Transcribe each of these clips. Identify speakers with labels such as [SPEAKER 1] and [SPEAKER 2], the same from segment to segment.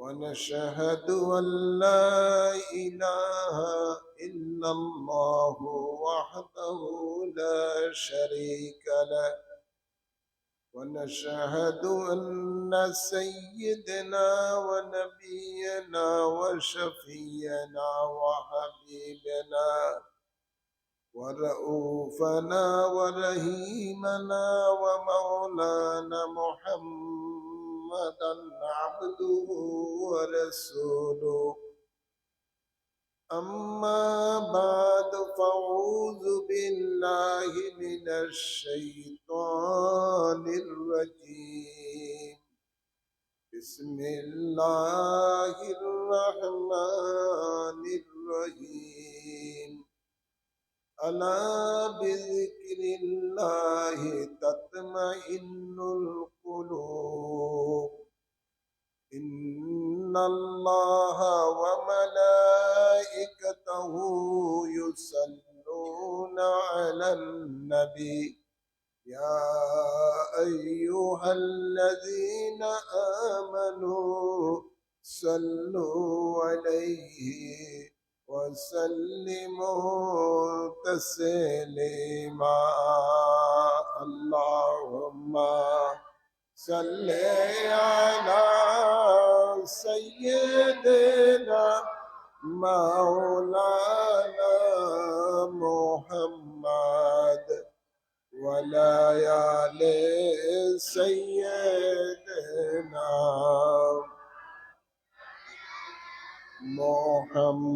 [SPEAKER 1] ونشهد أن لا إله إلا الله وحده لا شريك له ونشهد أن سيدنا ونبينا وشفينا وحبيبنا ورؤوفنا ورحيمنا ومولانا محمدا عبده ورسوله أما بعد فأعوذ بالله من الشيطان الرجيم بسم الله الرحمن الرحيم ألا بذكر الله تطمئن القلوب إن الله وملائكته يصلون على النبي يا أيها الذين آمنوا صلوا عليه وسلموا تسليما اللهم صل على سيدنا مولانا محمد وعلى آل سيدنا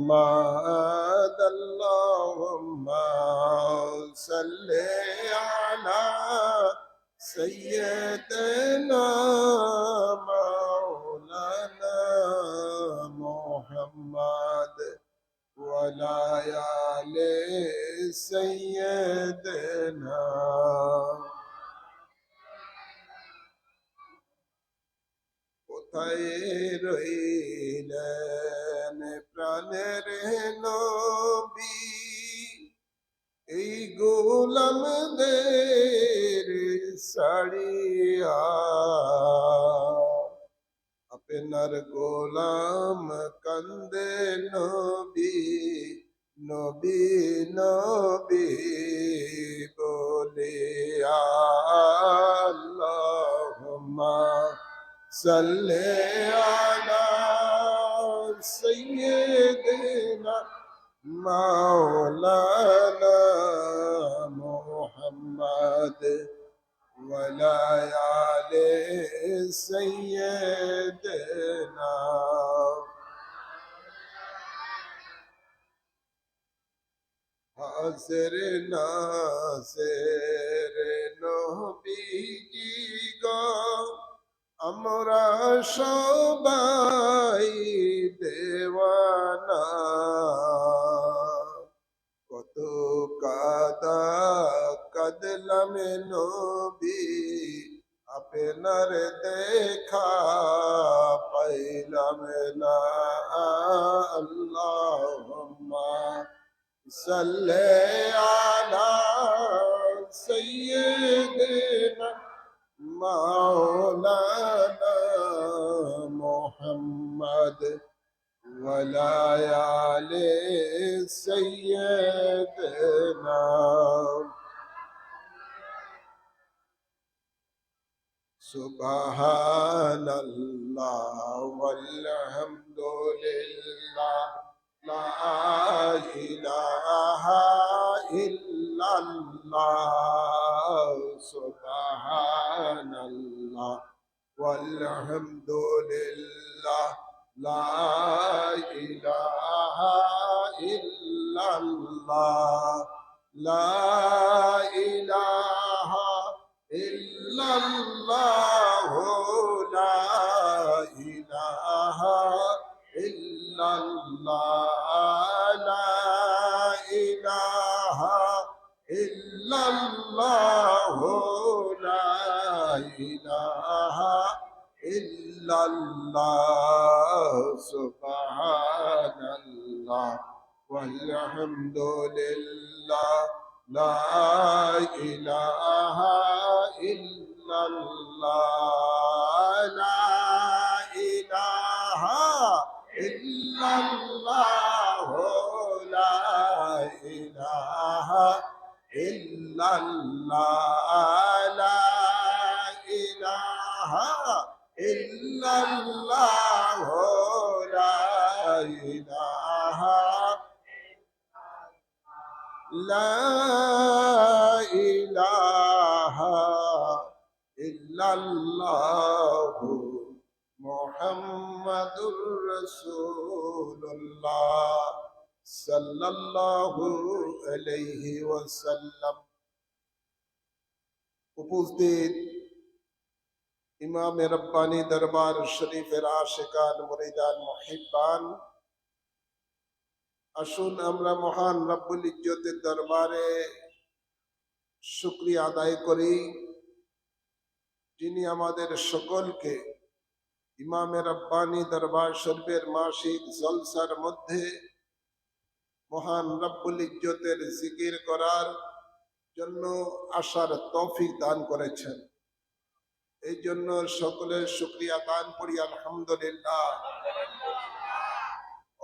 [SPEAKER 1] محمد اللهم صل على سيدنا مولانا محمد وعلى آل سيدنا কোথায় রইলেন প্রাণের নবী এই গোলামদের ছাড়িয়া আপনার গোলাম কান্দে নবী নবী নবী বলিয়া আল্লাহুম্মা সাল্লি আলা সাইয়্যিদিনা مولانا محمد وعلى آل سيدنا حاضر ناصر নবীজি গো আমরা সবাই দেওয়ানা কত কাদা কাদলাম নবী আপনার দেখা পাইলাম না আল্লাহুম্মা সাল্লি আলা সাইয়্যিদিনা مولانا محمد وعلى آل سيدنا سبحان الله والحمد لله لا إله إلا الله سبحان الله والحمد لله لا إله إلا الله لا إله إلا الله لا إله إلا الله لا إله إلا الله لا إله إلا الله سبحان الله والحمد لله لا إله إلا الله لا إله ইলাহা ইল্লাল্লাহ লা ইলাহা লা ইলাহা ইল্লাল্লাহ মুহাম্মাদুর রাসূলুল্লাহ সাল্লাল্লাহু আলাইহি ওয়াসাল্লাম। উপস্থিত ইমাম রব্বানী দরবার শরীফের আশিকান মুরিদান মুহিব্বান, আসুন আমরা মহান রব্বুল ইজ্জতের দরবারে শুকরিয়া আদায় করি, যিনি আমাদের সকলকে ইমাম রব্বানী দরবার শরীফের মাসিক জলসার মধ্যে মহান রব্বুল ইজ্জতের জিকির করার জন্য আসার তৌফিক দান করেছেন। এই জন্য সকলের শুকরিয়া দান করি আলহামদুলিল্লাহ।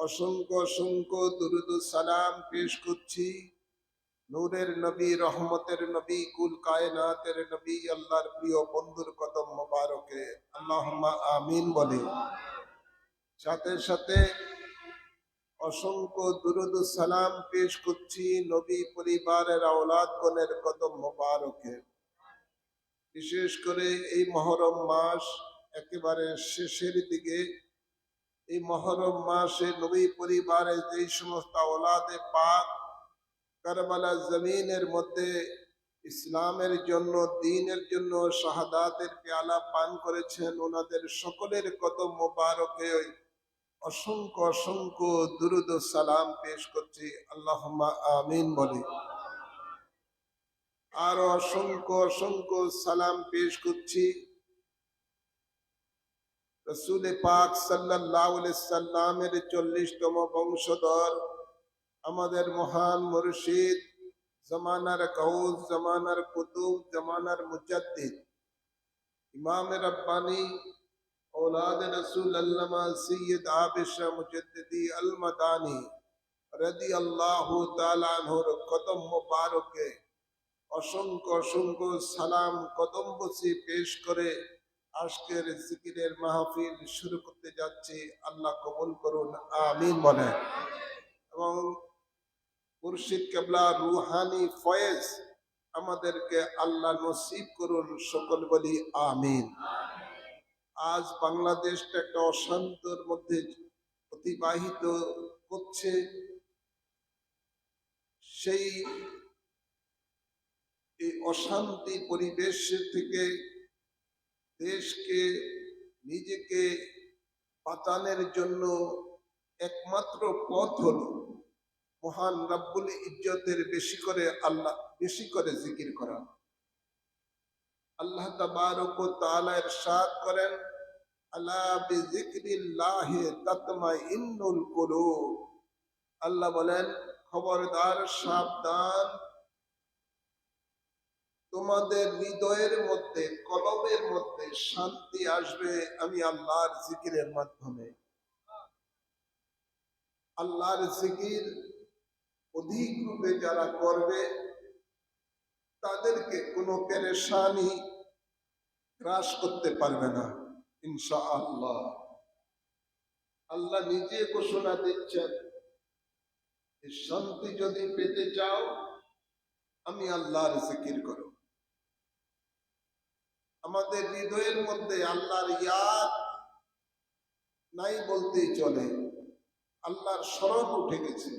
[SPEAKER 1] অসংখ্য অসংখ্য দুরুদ ও সালাম পেশ করছি নূরের নবী, রহমতের নবী, কুল কায়নাতের নবী, আল্লাহর প্রিয় বন্ধুর কদম মোবারকে, আল্লাহুম্মা আমিন বলে। সাথে সাথে অসংখ্য দুরুদ ও সালাম পেশ করছি নবী পরিবারের আওলাদগণের কদম মোবারকে। বিশেষ করে এই মহরম মাস একেবারে শেষের দিকে, এই মহরম মাসে নবী পরিবারের যেই সমস্ত আওলাদে পাক কারবালা জমিনের মধ্যে ইসলামের জন্য, দ্বীনের জন্য শাহাদাতের পেয়ালা পান করেছেন, ওনাদের সকলের কদম মোবারকে অসংখ্য অসংখ্য দুরুদ ও সালাম পেশ করছি, আল্লাহুম্মা আমিন বলে। আর অসংখ্য অসংখ্য সালাম পেশ করছি রসুল পাক সাল্লাল্লাহু আলাইহি সাল্লামের 40তম বংশধর, আমাদের মহান মুর্শিদ, জামানার গাউস, জামানার কুতুব, জামানার মুজাদ্দিদ, ইমাম রব্বানী औलाद रसूल अल्लामा सैयद आबिशा मुजद्दिदी अल मदानी रदी अल्लाहु ताला अन्हुर कदम मुबारके অসংখ্য অসংখ্য সালাম কদম বসি পেশ করে আজকের জিকিরের মাহফিল শুরু করতে যাচ্ছি। আল্লাহ কবুল করুন, আমিন বলে। এবং মুর্শিদ কেবলা রুহানি ফয়েজ আমাদেরকে আল্লাহ নসিব করুন, সকল বলি আমিন। আজ বাংলাদেশটা একটা অশান্তর মধ্যে অতিবাহিত করছে। সেই এই অশান্তি পরিবেশ থেকে দেশকে, নিজেকে বাঁচানোর জন্য একমাত্র পথ হলো মহান রব্বুল ইজ্জতের বেশি করে জিকির করা। আল্লাহ তাবারক ওয়া তাআলা ইরশাদ করেন, আলা বিযিকরিল্লাহি তাতমাইন্নুল কুলুব। আল্লাহ বলেন, খবরদার, সাবধান, তোমাদের হৃদয়ের মধ্যে, কলবের মধ্যে শান্তি আসবে আমি আল্লাহর জিকিরের মাধ্যমে। আল্লাহর জিকির অধিক রূপে যারা করবে তাদেরকে কোনো পেরেশানি গ্রাস করতে পারবে না ইনশাআল্লাহ। আল্লাহ নিজে ঘোষণা দিচ্ছেন, এই শান্তি যদি পেতে চাও আমি আল্লাহর জিকির করো। আমাদের হৃদয়ের মধ্যে আল্লাহর ইয়াদ নাই বলতেই চলে, আল্লাহর স্মরণ উঠে গেছে।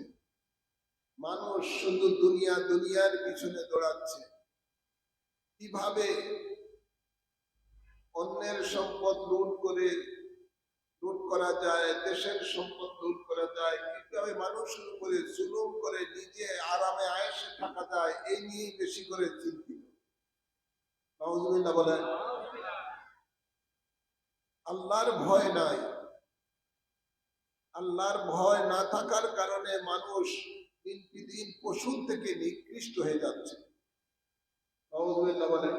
[SPEAKER 1] মানুষ শুধু দুনিয়ার পিছনে দৌড়াচ্ছে, কিভাবে অন্যের সম্পদ লুট করা যায়, দেশের সম্পদ লুট করা যায়, কিভাবে মানুষের উপরে জুলুম করে নিজে আরামে আয়েশে থাকা যায়, এই নিয়ে বেশি করে চিন্তিত। নাউজুবিল্লাহ বলেন। আল্লাহর ভয় নাই। আল্লাহর ভয় না থাকার কারণে মানুষ দিন পশু থেকে নিকৃষ্ট হয়ে যাচ্ছে। নাউজুবিল্লাহ বলেন।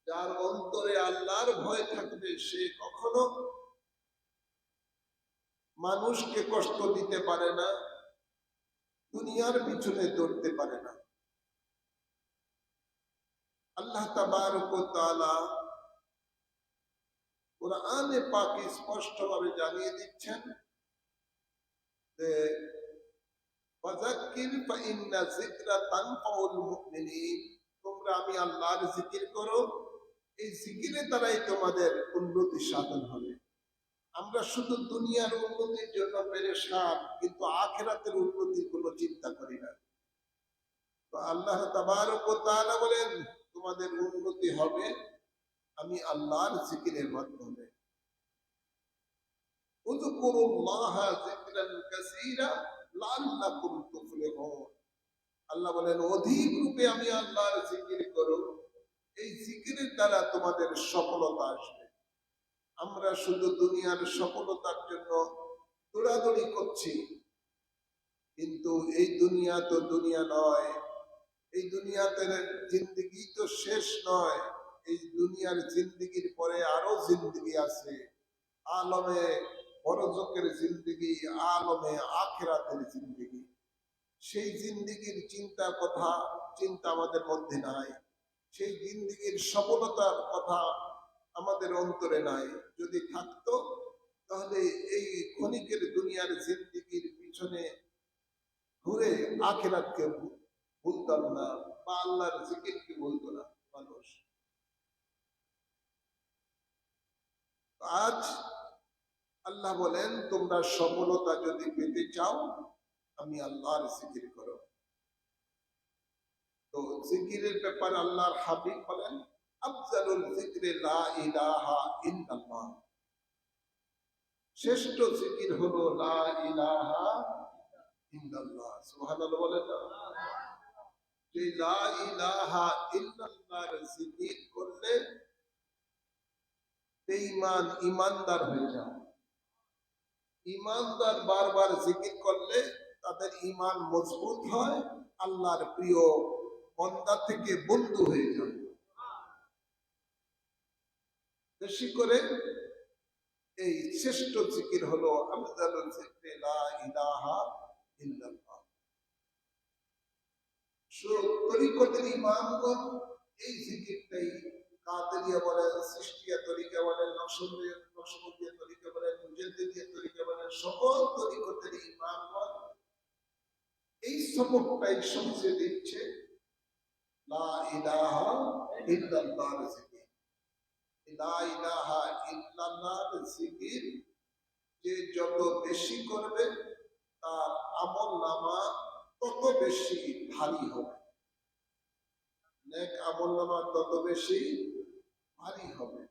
[SPEAKER 1] যার অন্তরে আল্লাহর ভয় থাকবে সে কখনো মানুষকে কষ্ট দিতে পারে না, দুনিয়ার পিছনে দৌড়তে পারে না। আল্লাহ তাবারক ওয়া তাআলা কুরআনে পাক স্পষ্টভাবে জানিয়ে দিচ্ছেন যে ফাযাক্কির ফাইন্না যিকরা তানফাউল মুমিনিন, তোমরা আমি আল্লাহর জিকির করো, এই জিকিরের দ্বারাই তোমাদের উন্নতি সাধন হবে। আমরা শুধু দুনিয়ার উন্নতির জন্য পেরেশান, কিন্তু আখিরাতের উন্নতির কোনো চিন্তা করি না। তো আল্লাহ তাবারক ওয়া তাআলা বলেন তোমাদের উন্নতি হবে আমি আল্লাহর জিকিরের মাধ্যমে। উযকুরুল্লাহা যিকরান কাসীরা লাআল্লাকুম তুফলিহুন, আল্লাহ বলেন অধিক রূপে আমি আল্লাহর জিকির করো, এই জিকিরের দ্বারা তোমাদের সফলতা আসবে। আমরা শুধু দুনিয়ার সফলতার জন্য দৌড়াদৌড়ি করছি, কিন্তু এই দুনিয়া তো দুনিয়া নয়, এই দুনিয়াতে জিন্দেগি তো শেষ নয়, এই দুনিয়ার জিন্দেগির পরে আরো জিন্দেগি আছে, আলমে বরজকের জিন্দেগি, আলমে আখিরাতের জিন্দেগি। সেই জিন্দেগির চিন্তা আমাদের মধ্যে নাই, সেই জিন্দেগির সফলতার কথা আমাদের অন্তরে নাই। যদি থাকতো তাহলে এই ক্ষণিকের দুনিয়ার জিন্দেগির পিছনে ঘুরে আখিরাতকে ভুলতাম না, বা আল্লাহর জিকিরকে ভুলতো না মানুষ। আজ আল্লাহ বলেন তোমরা সফলতা যদি পেতে চাও আমি আল্লাহর জিকির করো। তো জিকিরের ব্যাপারে আল্লাহর হাবিব বলেন আফজালুল যিকরি লা ইলাহা ইল্লাল্লাহ, শ্রেষ্ঠ জিকির হলো লা ইলাহা ইল্লাল্লাহ। সুবহানাল্লাহ বলেন না? যে লা ইলাহা ইল্লাল্লাহর জিকির করলে বেঈমান ইমানদার হয়ে যায়। ইমানদার বারবার জিকির করলে তাদের ঈমান মজবুত হয়, আল্লাহর প্রিয় বান্দা থেকে বন্ধু হয়ে যায়। বেশি করে এই শ্রেষ্ঠ জিকির হলো আফজালুল যিকরি লা ইলাহা ইল্লাল্লাহ। তরিকতের ইমামগণ এই জিকিরটাই, কাদেরিয়া বলেন, সৃষ্টিয়া তরিকা বলেন, নকশবন্দিয়া তরিকা বলেন, মুজাদ্দিদিয়া তরিকা বলেন, সকল তরিকতের ইমামগণ এই সবকটাই সবচেয়ে দিচ্ছে লা ইলাহা ইল্লাল্লাহর জিকির। লা ইলাহা ইল্লাল্লাহর জিকির যে যত বেশি করবে তার আমল নামা তত বেশি ভারী হবে, নেক আমল নামা তত বেশি ভারী হবে।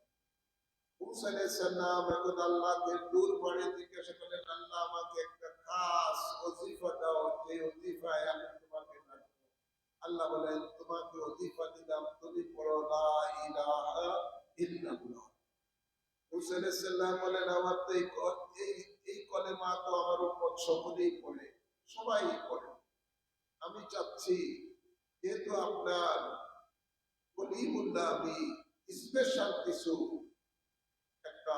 [SPEAKER 1] মুসা আলাইহিস সালাম এখন আল্লাহকে দূর বাড়ি জিজ্ঞাসা করলেন, আল্লাহ আমাকে একটা খাস ওজিফা দাও, যে ওজিফায় আমি তোমাকে ডাকবো। আল্লাহ বলেন তোমাকে ওজিফা দিলাম, তুমি পড়ো লা ইলাহা ইল্লাল্লাহ। মুসা আলাইহিস সালাম বলেন আমার তো এই কলেমা তো আমার উপর সকলেই পড়ে, সবাই পড়ে, আমি চাচ্ছি যেহেতু আপনার কলিমুল্লাহ, আমি স্পেশাল কিছু একটা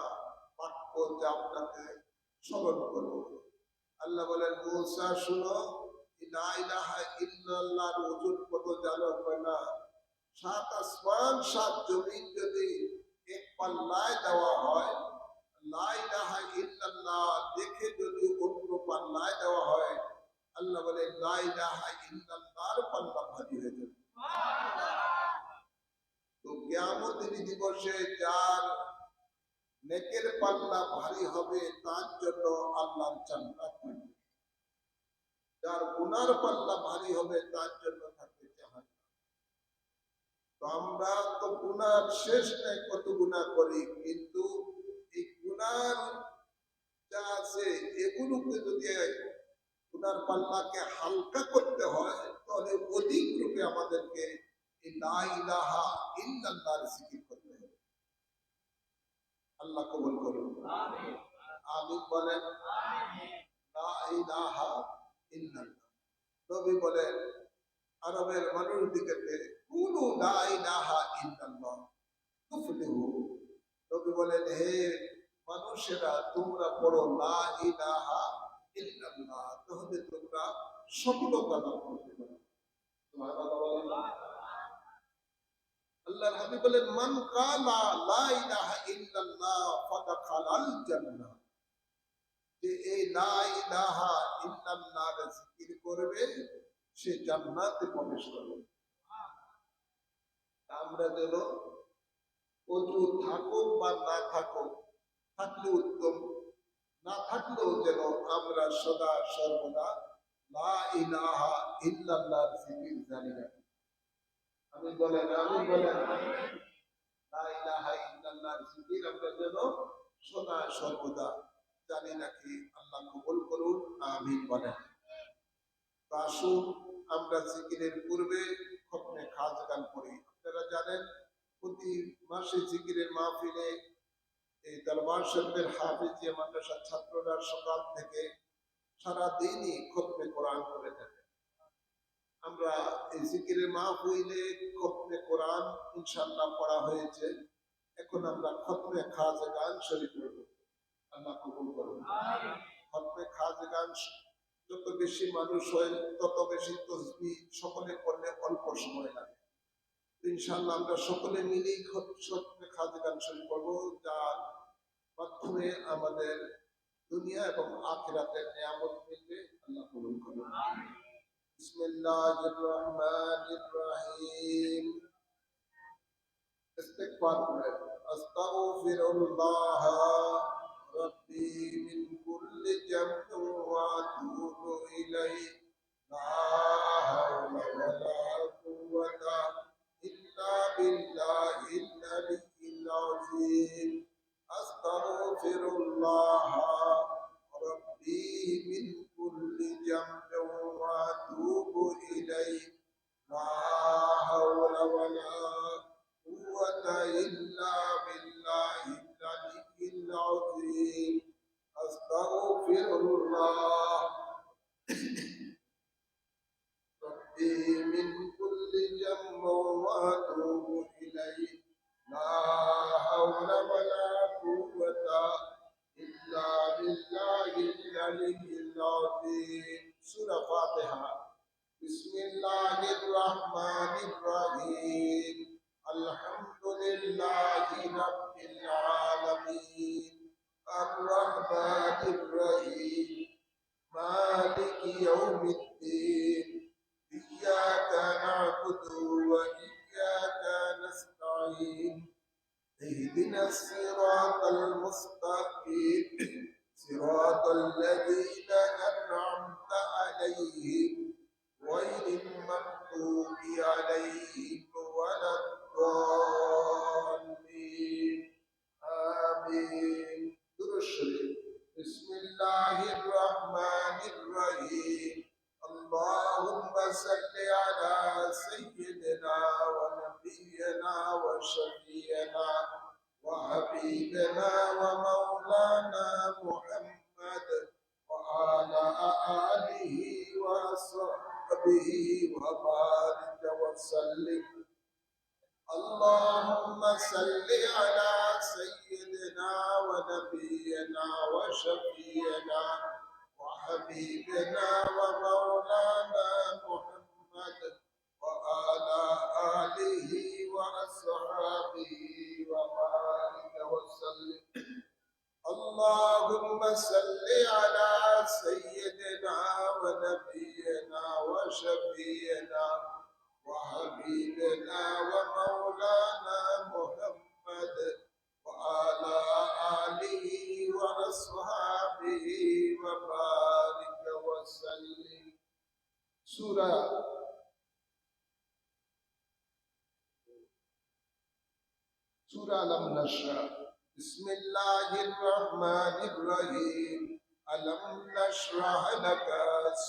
[SPEAKER 1] বাক্য যা আপনাকে স্মরণ করব। আল্লাহ বলেন মুসা শুনো, লা ইলাহা ইল্লাল্লাহর ওজন কত জানো? না, 7 আসমান 7 জমিন যদি এক পাল্লায় দেওয়া হয়, লা ইলাহা ইল্লাল্লাহ দেখে যদি অন্য পাল্লায় দেওয়া হয়, আল্লাহ বলে লা ইলাহা ইল্লাল্লাহর পাল্লা ভারী হয়ে যাবে। তো কিয়ামতের দিবসে যার নেকের পাল্লা ভারী হবে তার জন্য আল্লাহর জান্নাত থাকবে, যার গুনার পাল্লা ভারী হবে তার জন্য থাকবে জাহান্নাম। তো আমরা তো গুনার শেষ নাই, কত গুনাহ করি, কিন্তু এই গুনার যা আছে এগুলোকে যদি গুনার পাল্লাকে হালকা করতে হয় তাহলে অধিক রূপে আমাদেরকে এই লা ইলাহা ইল্লাল্লাহর জিকির করতে হবে। আল্লাহ কবুল করুন, আমিন আমিন বলেন। লা ইলাহা ইল্লাল্লাহ, নবী বলেন আরবের মানুষদিকে কুলু লা ইলাহা ইল্লাল্লাহ তুফলিহু। নবী বলেন হে মানুষেরা তোমরা পড়ো লা ইলাহা ইল্লাল্লাহ, তাহলে তোমরা সফলতা লাভ করতে পারবে। সুবহানাল্লাহ। আল্লাহর হাবিব বলেন মান কালা লা ইলাহা ইল্লাল্লাহ দাখালাল জান্নাহ, যে এই লা ইলাহা ইল্লাল্লাহ জিকির করবে সে জান্নাতে প্রবেশ করবে। আমরা যেন অজু থাকুক বা না থাকুক, থাকলে উত্তম, না থাকলেও যেন আমরা সদা সর্বদা লা ইলাহা ইল্লাল্লাহ জিকির জানি না। আমি বলেন লা ইলাহা ইল্লাল্লাহ জিকির আমরা যেন সদা সর্বদা জানি নাকি। আল্লাহ কবুল করুন, আমিন বলেন। আসুন আমরা জিকিরের পূর্বে খতমে খাজগান পড়ি। আপনারা জানেন প্রতি মাসে জিকিরের মাহফিলে এই দরবার শরীফের হাফিজিয়া মাদ্রাসার ছাত্ররা সকাল থেকে সারা দিনই খতমে কোরআন করে থাকে। আমরা এই জিকিরের মাহফিলে খতমে কোরআন ইনশাআল্লাহ পড়া হয়েছে। এখন আমরা খতমে খাজগান শরীফ পড়ব। আল্লাহ কবুল করুন। খতমে খাজগান যত বেশি মানুষ হয় তত বেশি তসবিহ সকলে করলে অল্প সময় লাগে। ইনশাআল্লাহ আমরা সকলে মিলেই খতমে খাজগান শরীফ পড়ব, যার মাধ্যমে আমাদের দুনিয়া এবং আখিরাতের নিয়ামত মিলবে। আল্লাহ কবুল করুন। বিসমিল্লাহির রহমানির রহিম। ইস্তিগফার করেন। আস্তাগফিরুল্লাহ রাব্বি মিন কুল্লি জামবিন ওয়া আতুবু ইলাইহি লা হাওলা ওয়ালা কুওয়াতা ইল্লা বিল্লাহিল আলিয়্যিল আযীম। আস্তাগফিরুল্লাহ রাব্বি মিন কুল্লি জামবিন ওয়া আতুবু ইলাইহি লা হাওলা ওয়ালা কুওয়াতা ইল্লা বিল্লাহিল আলিয়্যিল আযীম। আস্তাগফিরুল্লাহ রাব্বি মিন কুল্লি জামবিন ওয়া আতুবু ইলাইহি লা হাওলা ওয়ালা কুওয়াতা ইল্লা বিল্লাহিল আলিয়্যিল আযীম। সূরা ফাতিহা। বিসমিল্লাহির রহমানির রহিম। আলহামদুলিল্লাহি রাব্বিল আলামিন আর রহমানির রহিম মালিকি ইয়াউমিদ্দিন ইয়্যাকা না'বুদু ওয়া ইয়্যাকা নাস্তাঈন ইহদিনাস সিরাতাল মুস্তাকিম সিরাতাল লাযীনা আন'আমতা আলাইহিম গায়রিল মাগদুবি আলাইহিম ওয়ালাদ-দাল্লিন। আমিন। দুরূদ শরীফ। বিসমিল্লাহির রহমানির রহিম। আল্লাহুম্মা সাল্লি আলা সাইয়্যিদিনা ওয়া নাবিয়্যিনা ওয়া শাফিয়িনা ওয়া হাবিবিনা ওয়া মাওলানা মুহাম্মদ ওয়া আলা আলিহি ওয়া সাহবিহি ওয়া বারিক ওয়া সাল্লিম। اللهم صل على سيدنا ونبينا وشفينا وحبيبنا ومولانا محمد وعلى آله وأصحابه وبارك وسلم. اللهم صل على سيدنا ونبينا وشفينا وحبيبنا ومولانا محمد وعلى آله وأصحابه وبارك وسلم. سورة ألم نشرح. بسم الله الرحمن الرحيم. ألم نشرح لك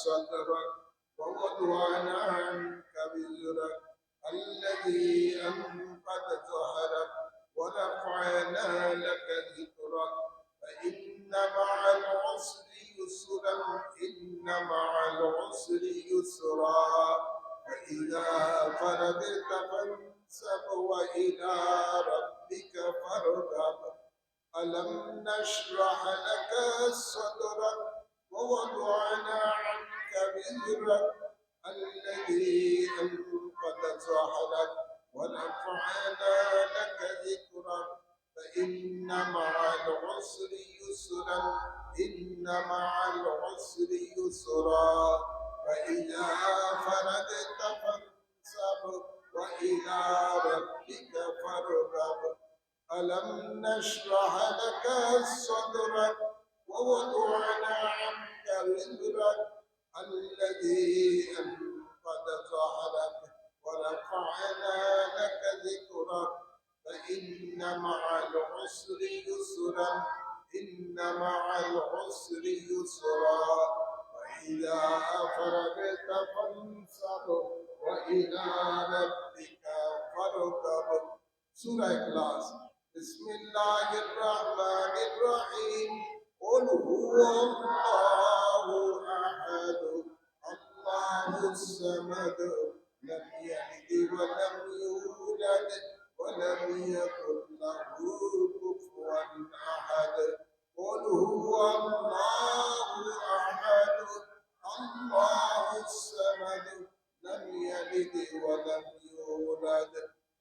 [SPEAKER 1] صدرك ووضعنا عنك وزرك الذي أنقض ظهرك ورفعنا لك ذكرك فإن مع العسر يسرا إن مع العسر يسرا فإذا فرغت فانصب وإلى ربك فارغب. ألم نشرح لك صدرك ووضعنا عنك وزرك الذي أنقض ظهرك ورفعنا لك ذكرك فإن مع العسر يسرا إن مع العسر يسرا فإذا فرغت فانصب وإلى ربك فارغب ألم نشرح لك صدرك ووضعنا عنك وزرك الذي أنقض ظهرك ورفعنا لك ذكرك فإن مع العسر يسرا إن مع العسر يسرا وإذا فرغت فانصب وإلى ربك فارغب. سورة إخلاص. بسم الله الرحمن الرحيم. قل هو الله أحد الله الصمد لم يلد ولم يولد ولم يكن له كفوا أحد. قل هو الله أحد الله الصمد لم يلد ولم يولد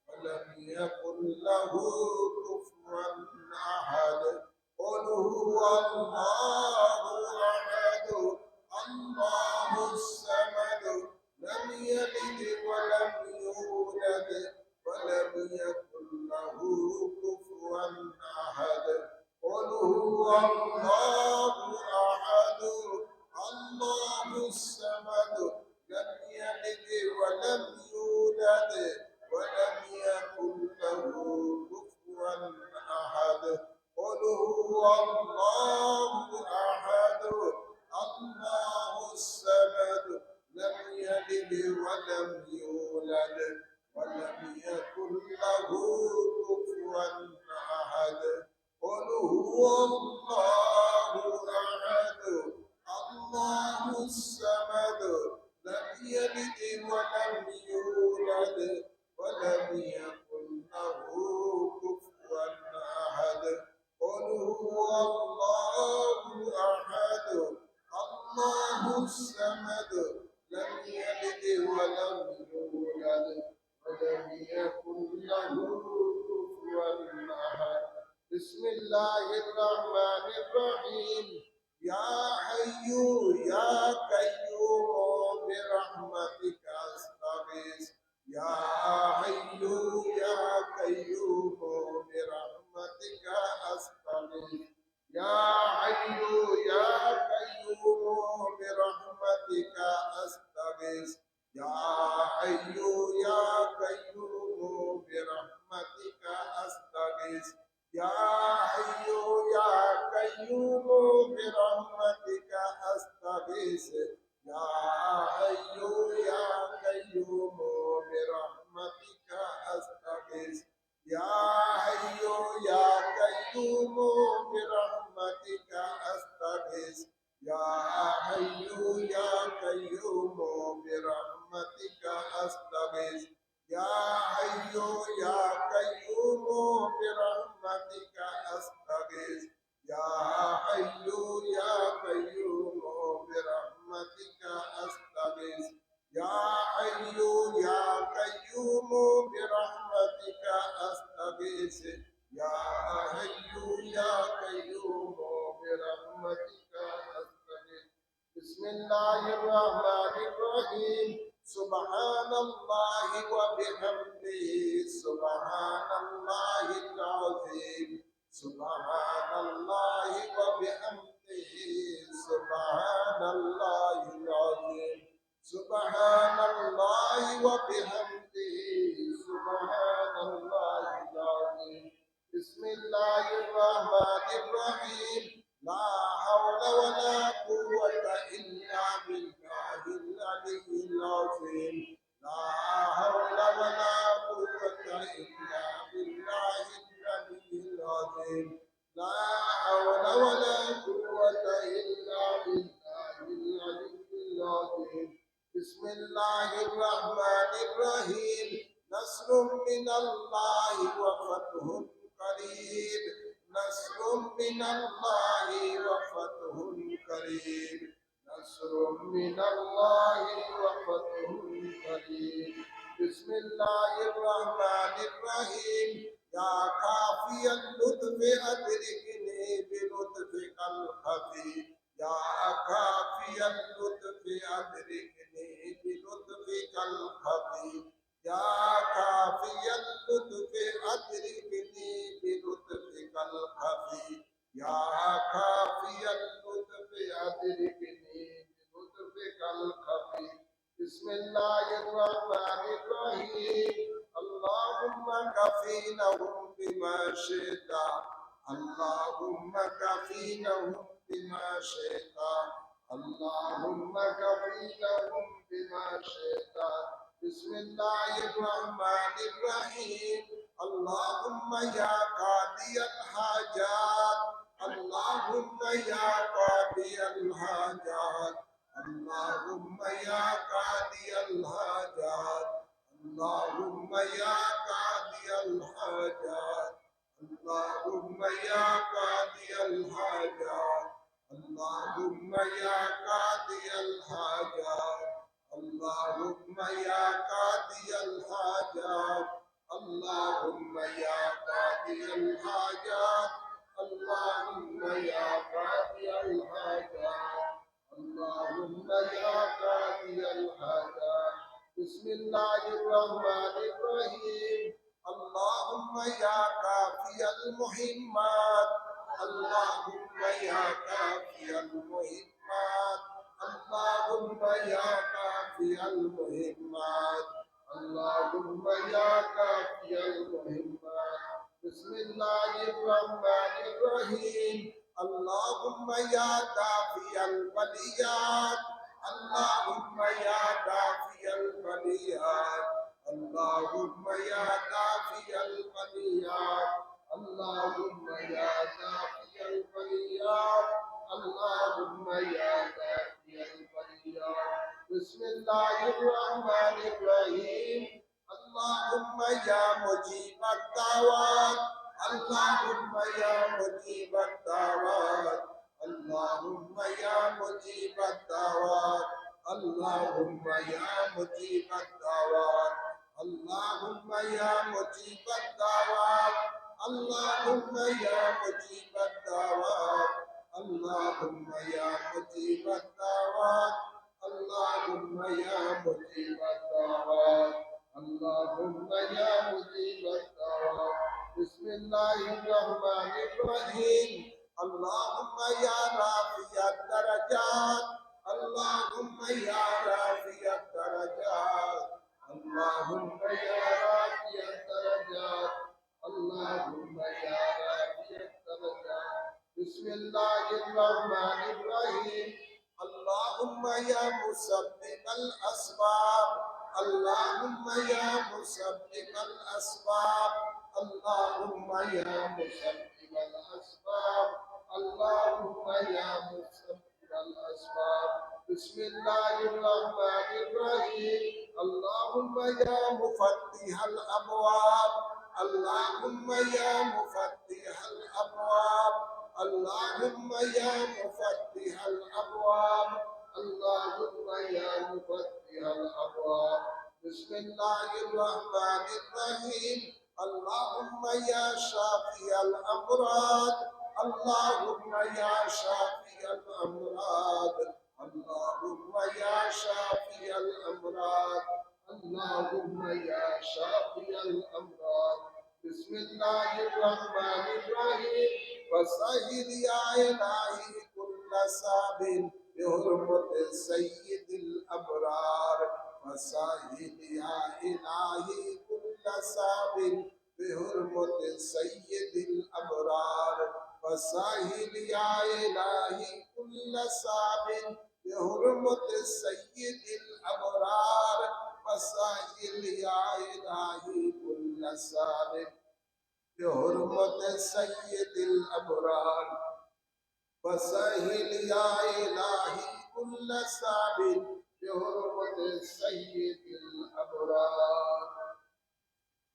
[SPEAKER 1] ولم يكن له كفوا أحد. قل هو الله أحد الله الصمد لم يلد ولم يولد ولم يكن له كفوا أحد. قل هو الله أحد الله الصمد لم يلد ولم يولد ولم يكن له كفوا أحد. قل هو الله أحد الله الصمد لم يلد ولم يولد ولم يكن له كفوا أحد. قل هو الله أحد الله الصمد لم يلد ولم يولد ولم يكن له كفوا أحد. قل هو الله أحد الله الصمد لم يلد ولم يولد ولم يكن له كفوا أحد. بسم الله الرحمن الرحيم. يا حي يا قيوم برحمتك أستغيث يا حي يا قيوم برحمتك أستغيث يا حي يا قيوم برحمتك أستغيث يا حي يا قيوم برحمتك أستغيث يا حي يا قيوم برحمتك أستغيث يا حي يا قيوم برحمتك أستغيث يا حي يا قيوم برحمتك أستغيث يا حي يا قيوم برحمتك أستغيث يا حي يا قيوم برحمتك أستغيث يا حي يا قيوم برحمتك أستغيث يا حي يا قيوم برحمتك أستغيث يا حي يا قيوم برحمتك أستغيث. بسم الله الرحمن الرحيم. سبحان الله وبحمده سبحان الله العظيم سبحان الله وبحمده سبحان الله العظيم سبحان الله وبحمده سبحان الله العظيم. بسم الله الرحمن الرحيم. لا حول ولا قوة إلا بالله العلي العظيم. لا حول ولا قوة إلا بالله العلي العظيم. لا حول ولا قوة إلا بالله العلي العظيم. بسم الله الرحمن الرحيم. نصر من الله وفتح قريب نصر من الله وفتح قريب نصر من الله وفتح قريب. بسم الله الرحمن الرحيم. يا كافي اللطف أدركني بلطفك الخفي يا كافي اللطف أدركني بلطفك الخفي يا كافي اللطف أدركني بلطفك الخفي يا كافي اللطف أدركني بلطفك الخفي بسم الله الرحمن الرحيم اللهم كفينهم بما شئت اللهم كفينهم بما شئت اللهم كفينهم بما شئت بسم الله الرحمن الرحيم اللهم يا قاضي الحاجات اللهم يا قاضي الحاجات اللهم يا قاضي الحاجات اللهم يا قاضي الحاجات اللهم يا قاضي الحاجات اللهم يا قاضي الحاجات اللهم يا قاضي الحاجات اللهم يا قاضي الحاجات اللهم يا قاضي الحاجات اللهم يا قاضي الحاجات بسم الله الرحمن الرحيم اللهم يا كافي المهمات اللهم يا كافي المهمات اللهم يا كافي المهمات اللهم يا كافي المهمات بسم الله الرحمن الرحيم اللهم يا دافي البليات اللهم يا دافي البليات اللهم يا دافي البليات اللهم يا دافي البليات اللهم يا دافي البليات بسم الله الرحمن الرحيم اللهم يا مجيب الدعوات اللهم يا مجيب الدعوات اللهم يا مجيب الدعوات اللهم يا مجيب الدعوات اللهم يا مجيب الدعوات اللهم يا مجيب الدعوات اللهم يا مجيب الدعوات اللهم يا مجيب الدعوات اللهم يا مجيب الدعوات بسم الله الرحمن الرحيم اللهم يا رافع الدرجات اللهم يا رافع الدرجات اللهم يا رافع الدرجات اللهم يا رافع الدرجات بسم الله الرحمن الرحيم اللهم يا مسبب الأسباب اللهم يا مسبب الأسباب اللهم يا مسبب الأسباب اللهم يا مسبب الأسباب بسم الله الرحمن الرحيم اللهم يا مفتح الأبواب اللهم يا مفتح الأبواب اللهم يا مفتح الأبواب اللهم يا مفتح الأبواب بسم الله الرحمن الرحيم اللهم يا شافي الأمراض اللهم يا شافي الأمراض اللهم يا شافي الأمراض اللهم يا شافي الأمراض بسم الله الرحمن الرحيم وسهل يا إلهي كل صعب بحرمة سيد الأبرار وسهل يا إلهي كل صعب بحرمة سيد الأبرار وسهل يا إلهي كل صعب بحرمة سيد الأبرار وسهل يا إلهي كل صعب بحرمة سيد الأبرار وسهل يا إلهي كل صعب بحرمة سيد الأبرار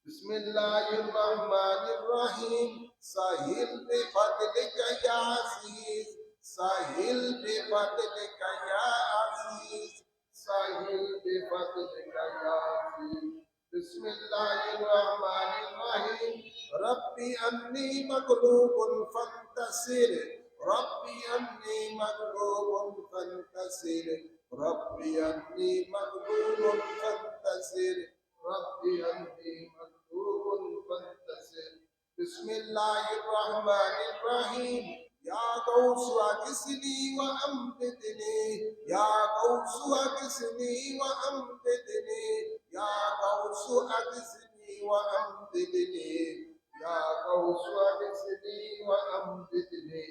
[SPEAKER 1] بسم الله الرحمن الرحيم سهل بفضلك يا عزيز سهل بفضلك يا عزيز سهل بفضلك يا عزيز بسم الله الرحمن الرحيم أني مغلوب فانتصر ربي أني مغلوب فانتصر ربي أني مغلوب فانتصر ربي أني مغلوب فانتصر بسم الله الرحمن الرحيم يا غوث أغثني وأمددني يا غوث أغثني وأمددني يا غوث أغثني وأمددني يا غوث أغثني وأمددني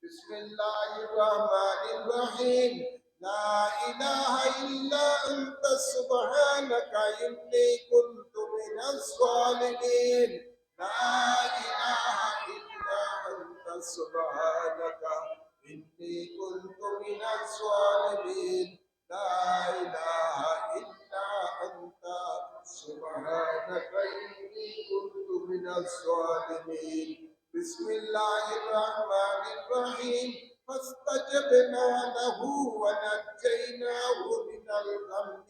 [SPEAKER 1] بسم الله الرحمن الرحيم لا إله إلا أنت سبحانك إني كنت من الظالمين لا إله إلا أنت سبحانك إني كنت من الظالمين لا إله إلا أنت سبحانك إني كنت من الظالمين بسم الله الرحمن الرحيم فاستجبنا له ونجيناه من الغم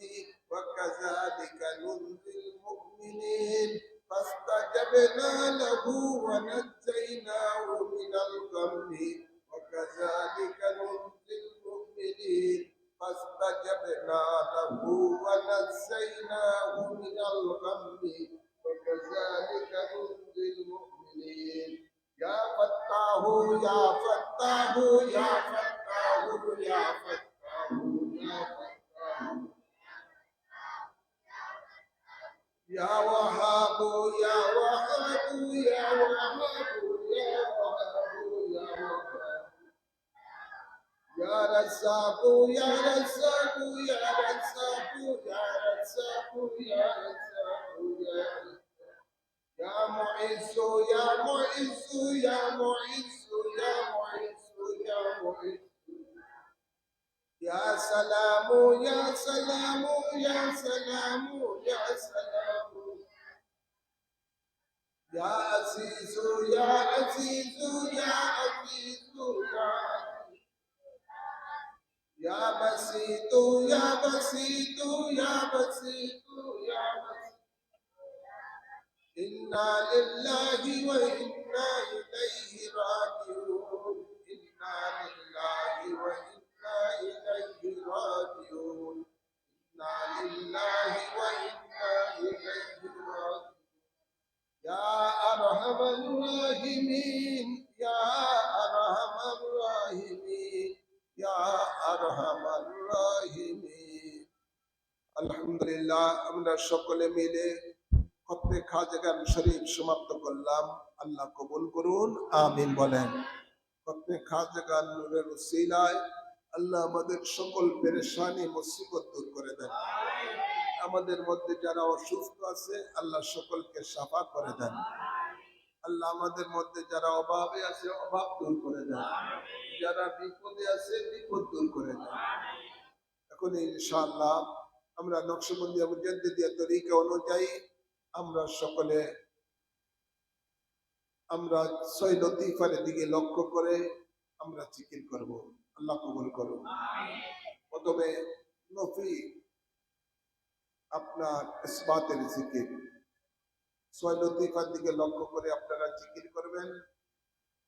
[SPEAKER 1] وكذلك ننجي المؤمنين فاستجبنا له ونجيناه من الغم وكذلك ننجي المؤمنين فاستجبنا له ونجيناه من الغم وكذلك ننجي المؤمنين يا فتاه يا فتاه يا فتاه يا فتاه يا فتاه يا وهاب يا وهاب يا وهاب يا وهاب يا وهاب يا رزاق يا رزاق يا رزاق يا رزاق يا رزاق يا يا معز يا معز يا معز يا معز يا معز يا سلام يا سلام يا سلام يا سلام يا عزيز يا عزيز يا عزيز يا بسيط يا بسيط يا بسيط يا بسيط إنا لله وإنا إليه راجعون إنا لله وإنا إليه راجعون إنا لله وإنا إليه راجعون يا أرحم الراحمين يا أرحم الراحمين يا أرحم الراحمين الحمد لله আমরা সকলে মিলে খতমে খাজাগান শরীফ সমাপ্ত করলাম আল্লাহ কবুল করুন আমিন বলেন খতমে খাজাগান নূরের উসিলায় আল্লাহ আমাদের সকল পেরেশানি মুসিবত দূর করে দেন আমাদের মধ্যে যারা অসুস্থ আছে আল্লাহ সকলকে শাফা করে দেন আল্লাহ আমাদের মধ্যে যারা অভাবে আছে অভাব দূর করে দেন যারা বিপদে আছে বিপদ দূর করে দেন এখন ইনশাআল্লাহ আমরা নকশবন্দিয়া মুজাদ্দিদিয়া তরিকা অনুযায়ী আমরা সকলে আমরা ছয় লতিফার দিকে লক্ষ্য করে আমরা জিকির করব আল্লাহ কবুল করুন প্রথমে নফি আপনার ইসবাতের জিকির ছয় লতিফার দিকে লক্ষ্য করে আপনারা জিকির করবেন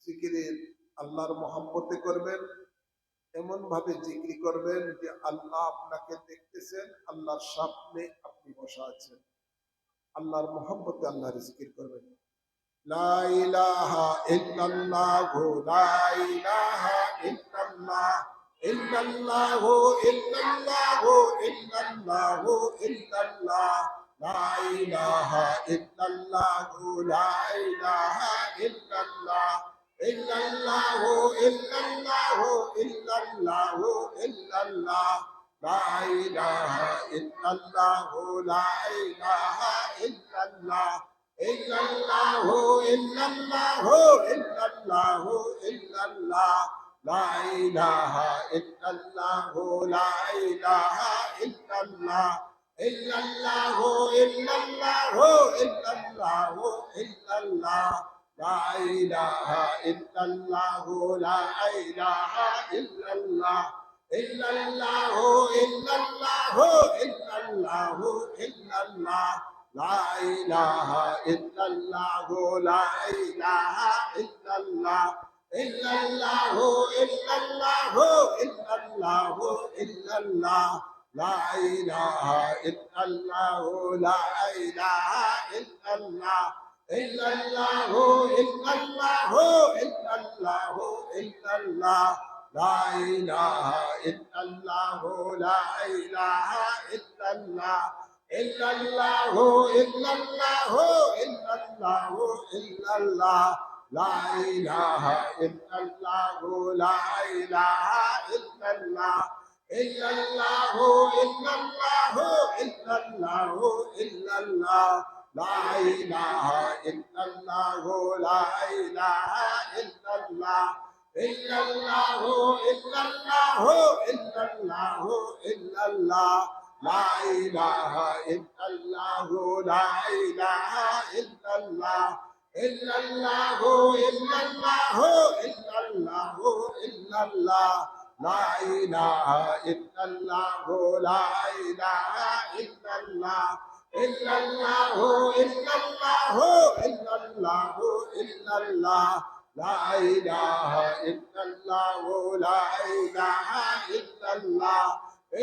[SPEAKER 1] জিকিরের আল্লাহর মহব্বতে করবেন এমন ভাবে জিকির করবেন যে আল্লাহ আপনাকে দেখতেছেন আল্লাহর সামনে আপনি বসা আছেন আল্লাহর মহব্বতে আল্লাহর জিকির করবেন লা ইলাহা ইল্লাল্লাহ লা ইলাহা ইল্লাল্লাহ ইল্লাল্লাহ ইল্লাল্লাহ ইল্লাল্লাহ ইল্লাল্লাহ লা ইলাহা ইল্লাল্লাহ লা ইলাহা ইল্লাল্লাহ ইল্লাল্লাহ ইল্লাল্লাহ ইল্লাল্লাহ ইল্লাল্লাহ লা ইলাহা ইল্লাল্লাহ লা ইলাহা ইল্লাল্লাহ ইল্লাল্লাহ ইল্লাল্লাহ ইল্লাল্লাহ ইল্লাল্লাহ লা ইলাহা ইল্লাল্লাহ লা ইলাহা ইল্লাল্লাহ ইল্লাল্লাহ ইল্লাল্লাহ ইল্লাল্লাহ ইল্লাল্লাহ লা ইলাহা ইল্লাল্লাহ লা ইলাহা ইল্লাল্লাহ ইল্লাল্লাহ ইল্লাল্লাহ ইল্লাল্লাহ ইল্লাল্লাহ লা ইলাহা ইল্লাল্লাহু লা ইলাহা ইল্লাল্লাহ ইল্লাল্লাহু ইল্লাল্লাহু ইল্লাল্লাহু ইল্লাল্লাহ লা ইলাহা ইল্লাল্লাহু লা ইলাহা ইল্লাল্লাহ ইল্লাল্লাহু ইল্লাল্লাহু ইল্লাল্লাহু ইল্লাল্লাহ লা ইলাহা ইল্লাল্লাহু লা ইলাহা ইল্লাল্লাহ ইল্লাল্লাহু ইল্লাল্লাহু ইল্লাল্লাহু ইল্লাল্লাহ লা ইলাহা ইল্লাল্লাহু লা ইলাহা ইল্লাল্লাহ ইল্লাল্লাহু ইল্লাল্লাহু ইল্লাল্লাহু ইল্লাল্লাহ লা ইলাহা ইল্লাল্লাহু লা ইলাহা ইল্লাল্লাহ ইল্লাল্লাহু ইল্লাল্লাহু ইল্লাল্লাহু ইল্লাল্লাহ লা ইলাহা ইল্লাল্লাহু লা ইলাহা ইল্লাল্লাহ ইল্লাল্লাহু ইল্লাল্লাহু ইল্লাল্লাহু ইল্লাল্লাহ লা ইলাহা ইল্লাল্লাহু লা ইলাহা ইল্লাল্লাহ ইল্লাল্লাহু ইল্লাল্লাহু ইল্লাল্লাহু ইল্লাল্লাহ লা ইলাহা ইল্লাল্লাহু লা ইলাহা ইল্লাল্লাহ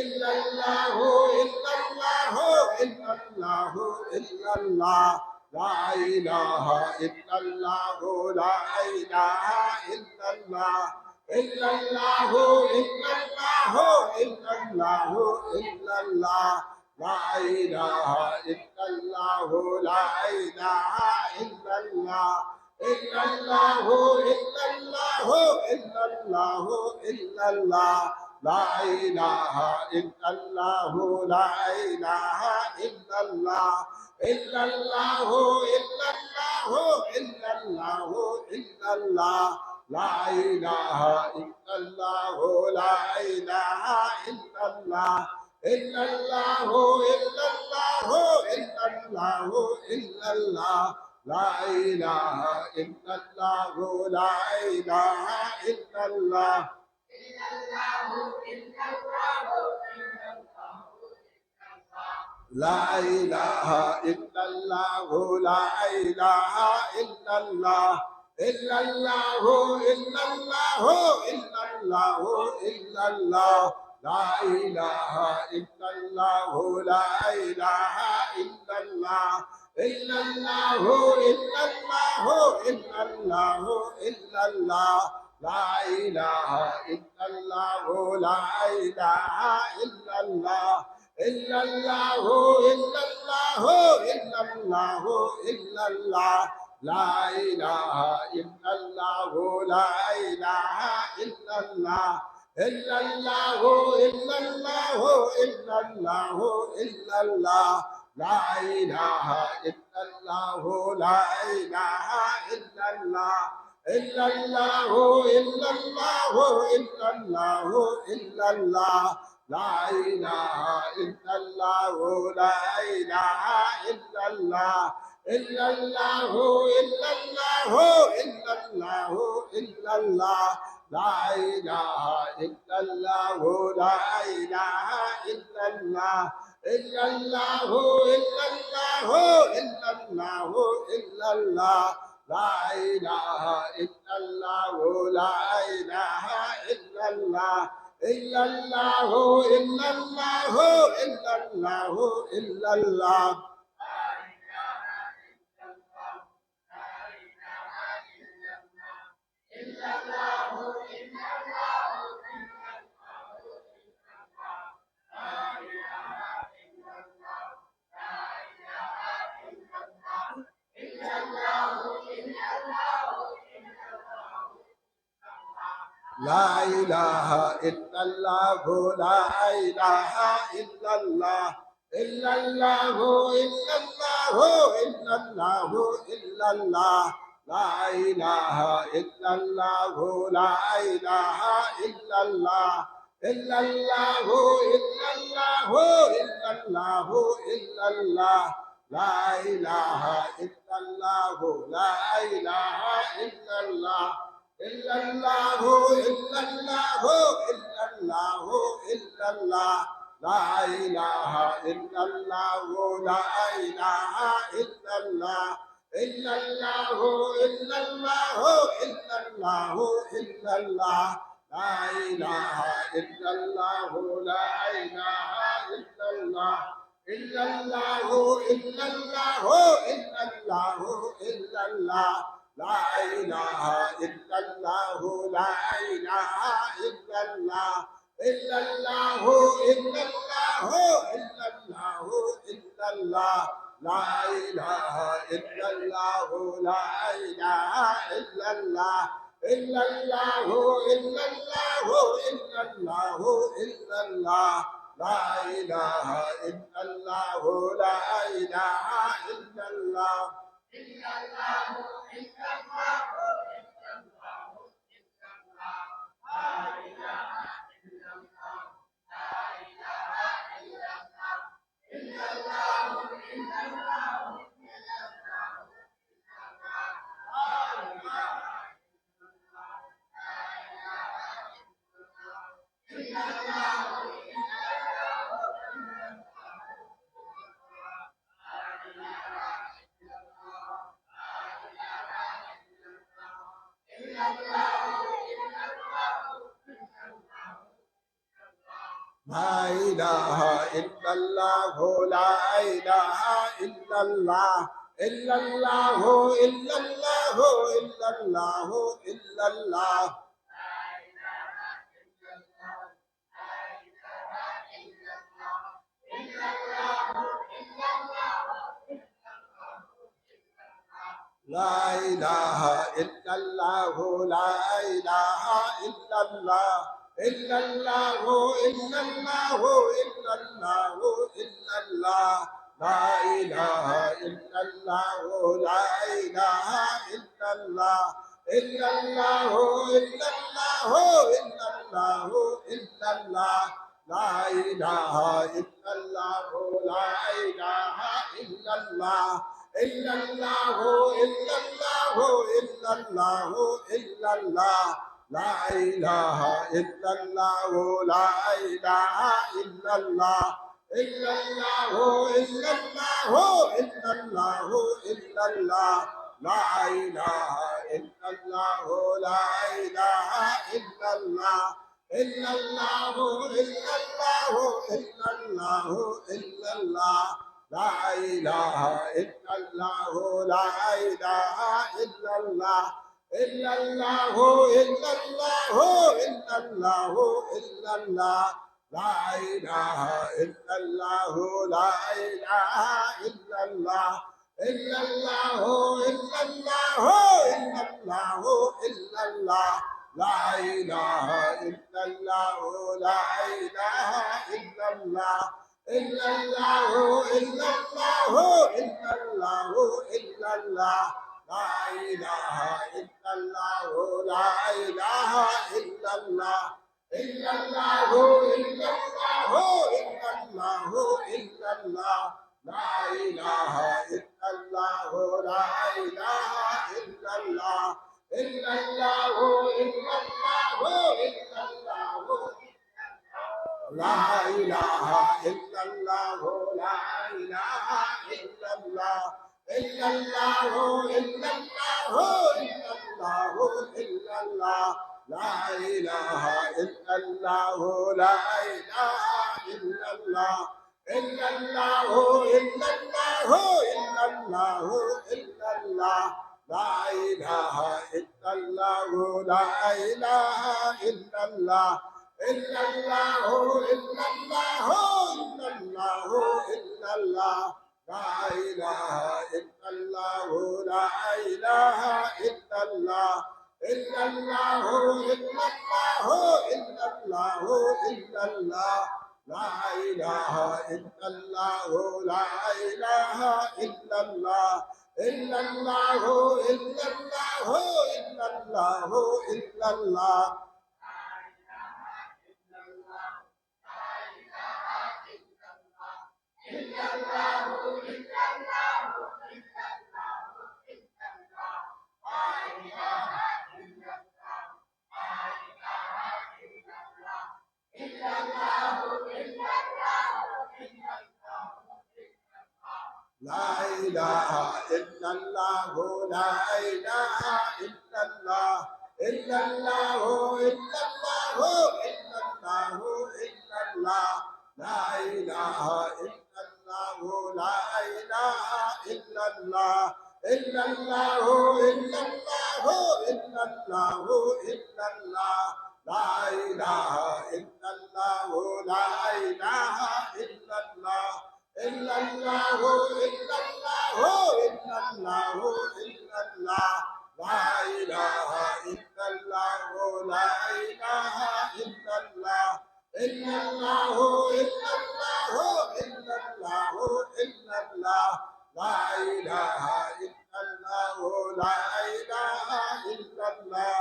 [SPEAKER 1] ইল্লাল্লাহু ইল্লাল্লাহু ইল্লাল্লাহু ইল্লাল্লাহ লা ইলাহা ইল্লাল্লাহু লা ইলাহা ইল্লাল্লাহ ইল্লাল্লাহু ইল্লাল্লাহু ইল্লাল্লাহু ইল্লাল্লাহ লা ইলাহা ইল্লাল্লাহু লা ইলাহা ইল্লাল্লাহ ইল্লাল্লাহু ইল্লাল্লাহু ইল্লাল্লাহু ইল্লাল্লাহ লা ইলাহা ইল্লাল্লাহু লা ইলাহা ইল্লাল্লাহ ইল্লাল্লাহু ইল্লাল্লাহু ইল্লাল্লাহু ইল্লাল্লাহ লা ইলাহা ইল্লাল্লাহু লা ইলাহা ইল্লাল্লাহ ইল্লাল্লাহু ইল্লাল্লাহু ইল্লাল্লাহু ইল্লাল্লাহ লা ইলাহা ইল্লাল্লাহু লা ইলাহা ইল্লাল্লাহ লা ইলাহা ইল্লাল্লাহু লা ইলাহা ইল্লাল্লাহ ইল্লাল্লাহু ইল্লাল্লাহু ইল্লাল্লাহু ইল্লাল্লাহ লা ইলাহা ইল্লাল্লাহু লা ইলাহা ইল্লাল্লাহ ইল্লাল্লাহু ইল্লাল্লাহু ইল্লাল্লাহু ইল্লাল্লাহ লা ইলাহা ইল্লাল্লাহু লা ইলাহা ইল্লাল্লাহ ইল্লাল্লাহু ইল্লাল্লাহু ইল্লাল্লাহু ইল্লাল্লাহ লা ইলাহা ইল্লাল্লাহু লা ইলাহা ইল্লাল্লাহ ইল্লাল্লাহু ইল্লাল্লাহু ইল্লাল্লাহু ইল্লাল্লাহ লা ইলাহা ইল্লাল্লাহু লা ইলাহা ইল্লাল্লাহ ইল্লাল্লাহু ইল্লাল্লাহু ইল্লাল্লাহু ইল্লাল্লাহ লা ইলাহা ইল্লাল্লাহু লা ইলাহা ইল্লাল্লাহ ইল্লাল্লাহু ইল্লাল্লাহু ইল্লাল্লাহু ইল্লাল্লাহ লা ইলাহা ইল্লাল্লাহু লা ইলাহা ইল্লাল্লাহ ইল্লাল্লাহু ইল্লাল্লাহু ইল্লাল্লাহু ইল্লাল্লাহ লা ইলাহা ইল্লাল্লাহু লা ইলাহা ইল্লাল্লাহ ইল্লাল্লাহু ইল্লাল্লাহু ইল্লাল্লাহু ইল্লাল্লাহ লা ইলাহা ইল্লাল্লাহু লা ইলাহা ইল্লাল্লাহ ইল্লাল্লাহু ইল্লাল্লাহু ইল্লাল্লাহু ইল্লাল্লাহ লা ইলাহা ইল্লাল্লাহু লা ইলাহা ইল্লাল্লাহ ইল্লাল্লাহু ইল্লাল্লাহু ইল্লাল্লাহু ইল্লাল্লাহ লা ইলাহা ইল্লাল্লাহু লা ইলাহা ইল্লাল্লাহ ইল্লাল্লাহু ইল্লাল্লাহু ইল্লাল্লাহু ইল্লাল্লাহ লা ইলাহা ইল্লাল্লাহু لا إله إلا الله إلا الله إلا الله إلا الله إلا الله لا إله إلا الله لا إله إلا الله إلا الله إلا الله إلا الله إلا الله لا إله إلا الله لا إله إلا الله إلا الله إلا الله إلا الله إلا الله لا إله إلا الله لا إله إلا الله إلا الله إلا الله إلا الله إلا الله لا إله إلا الله لا إله إلا الله إلا الله إلا الله إلا الله إلا الله لا إله إلا الله لا إله إلا الله إلا الله إلا الله إلا الله لا إله إلا الله لا إله إلا الله إلا الله إلا الله إلا الله إلا الله لا إله إلا الله لا إله إلا الله إلا الله إلا الله إلا الله إلا الله لا إله إلا الله لا إله إلا الله إلا الله إلا الله إلا الله إلا الله لا إله إلا الله لا إله إلا الله إلا الله إلا الله إلا الله إلا الله لا إله إلا الله لا إله إلا الله إلا الله إلا الله إلا الله إلا الله لا إله إلا الله لا إله إلا الله إلا الله إلا الله إلا الله إلا الله لا إله إلا الله لا إله إلا الله إلا الله إلا الله إلا الله إلا الله لا إله إلا الله لا إله إلا الله إلا الله إلا الله إلا الله إلا الله لا إله إلا الله لا إله إلا الله إلا الله إلا الله إلا الله إلا الله لا إله إلا الله لا إله إلا الله إلا الله إلا الله إلا الله إلا الله لا إله إلا الله لا إله إلا الله إلا الله إلا الله إلا الله لا إله إلا الله لا إله إلا الله إلا الله إلا الله إلا الله إلا الله لا إله إلا الله لا إله إلا الله إلا الله إلا الله إلا الله إلا الله لا إله إلا الله لا إله إلا الله إلا الله إلا الله إلا الله إلا الله لا إله إلا الله لا إله إلا الله إلا الله إلا الله إلا الله إلا الله لا إله إلا الله لا إله إلا الله إلا الله إلا الله إلا الله إلا الله ইলাহা ইল্লাল্লাহু লা ইলাহা ইল্লাল্লাহ ইল্লাল্লাহু ইল্লাল্লাহু ইল্লাল্লাহু ইল্লাল্লাহ লা ইলাহা ইল্লাল্লাহু লা ইলাহা ইল্লাল্লাহ ইল্লাল্লাহু ইল্লাল্লাহু ইল্লাল্লাহু ইল্লাল্লাহ লা ইলাহা ইল্লাল্লাহু লা ইলাহা ইল্লাল্লাহ ইল্লাল্লাহু ইল্লাল্লাহু ইল্লাল্লাহু ইল্লাল্লাহ লা ইলাহা ইল্লাল্লাহু লা ইলাহা ইল্লাল্লাহ ইল্লাল্লাহু ইল্লাল্লাহু ইল্লাল্লাহু ইল্লাল্লাহ লা ইলাহা ইল্লাল্লাহু লা ইলাহা ইল্লাল্লাহ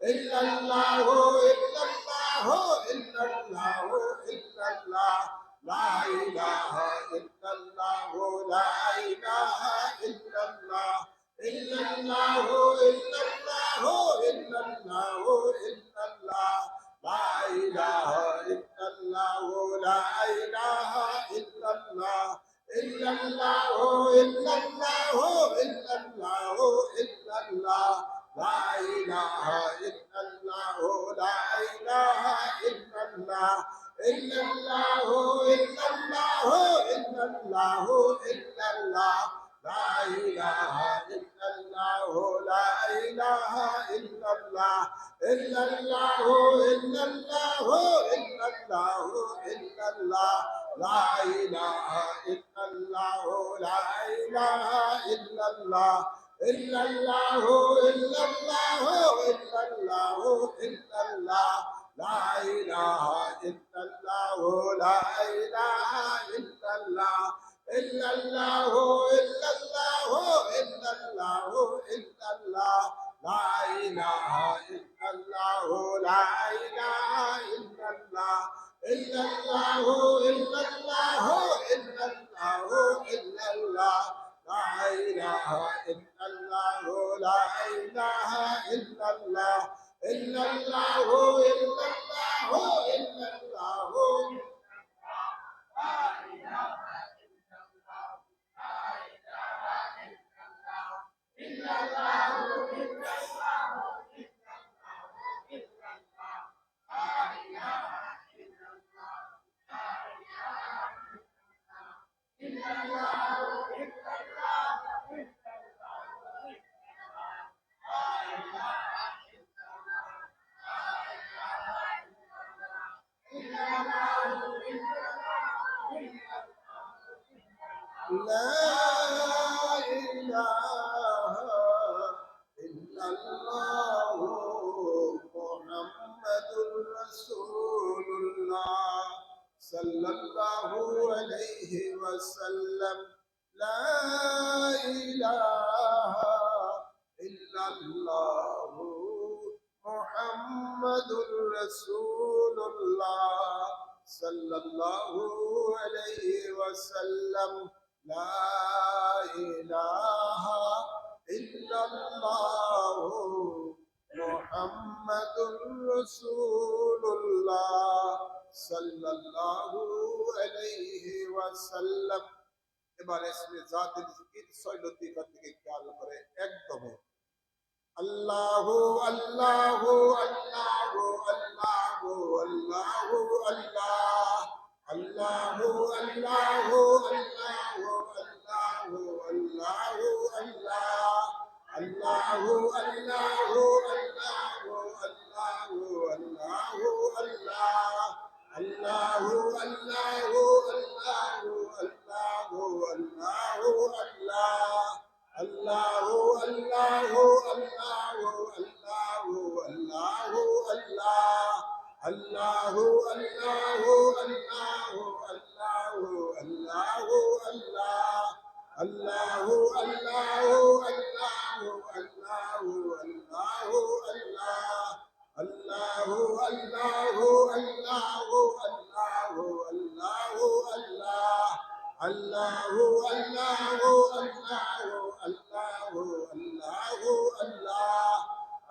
[SPEAKER 1] ইল্লাল্লাহু ইল্লাল্লাহু ইল্লাল্লাহু ইল্লাল্লাহ লা ইলাহা ইল্লাল্লাহু লা ইলাহা ইল্লাল্লাহ ইল্লাল্লাহু ইল্লাল্লাহু ইল্লাল্লাহু ইল্লাল্লাহ লা ইলাহা ইল্লাল্লাহু লা ইলাহা ইল্লাল্লাহ ইল্লাল্লাহু ইল্লাল্লাহু ইল্লাল্লাহু ইল্লাল্লাহ লা ইলাহা ইল্লাল্লাহু লা ইলাহা ইল্লাল্লাহ ইল্লাল্লাহু ইল্লাল্লাহু ইল্লাল্লাহু ইল্লাল্লাহ লা ইলাহা ইল্লাল্লাহু লা ইলাহা ইল্লাল্লাহ ইল্লাল্লাহু ইল্লাল্লাহু ইল্লাল্লাহু ইল্লাল্লাহ লা ইলাহা ইল্লাল্লাহু লা ইলাহা ইল্লাল্লাহ ইল্লাল্লাহু ইল্লাল্লাহু ইল্লাল্লাহু ইল্লাল্লাহ লা ইলাহা ইল্লাল্লাহু লা ইলাহা ইল্লাল্লাহ ইল্লাল্লাহু ইল্লাল্লাহু ইল্লাল্লাহু ইল্লাল্লাহ লা ইলাহা ইল্লাল্লাহু লা ইলাহা ইল্লাল্লাহ ইল্লাল্লাহু ইল্লাল্লাহু ইল্লাল্লাহু ইল্লাল্লাহ লা ইলাহা ইল্লাল্লাহু লা ইলাহা ইল্লাল্লাহ ইল্লাল্লাহু ইল্লাল্লাহু ইল্লাল্লাহু لا إله إلا الله محمد رسول الله صلى الله عليه وسلم لا إله إلا الله محمد رسول الله صلى الله عليه وسلم لا إله إلا الله محمد رسول الله صلى الله عليه وسلم এবার ইসমে জাতের জিকির 6 লতিফা থেকে খেয়াল করে একদমই আল্লাহু আল্লাহু আল্লাহু আল্লাহু আল্লাহু আল্লাহ আল্লাহু আল্লাহু আল্লাহু আল্লাহু আল্লাহু আল্লাহ আল্লাহু আল্লাহু আল্লাহু আল্লাহু আল্লাহু আল্লাহ আল্লাহু আল্লাহু আল্লাহু আল্লাহু আল্লাহু আল্লাহ আল্লাহু আল্লাহু আল্লাহু আল্লাহু আল্লাহু আল্লাহ আল্লাহু আল্লাহু আল্লাহু আল্লাহু আল্লাহু আল্লাহ আল্লাহু আল্লাহু আল্লাহু আল্লাহু আল্লাহু আল্লাহ আল্লাহু আল্লাহু আল্লাহু আল্লাহু আল্লাহু আল্লাহ আল্লাহু আল্লাহু আল্লাহু আল্লাহু আল্লাহু আল্লাহ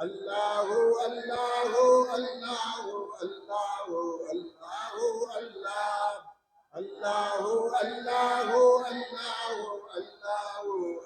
[SPEAKER 1] আল্লাহু আল্লাহু আল্লাহু আল্লাহু আল্লাহু আল্লাহ আল্লাহু আল্লাহু আল্লাহু আল্লাহু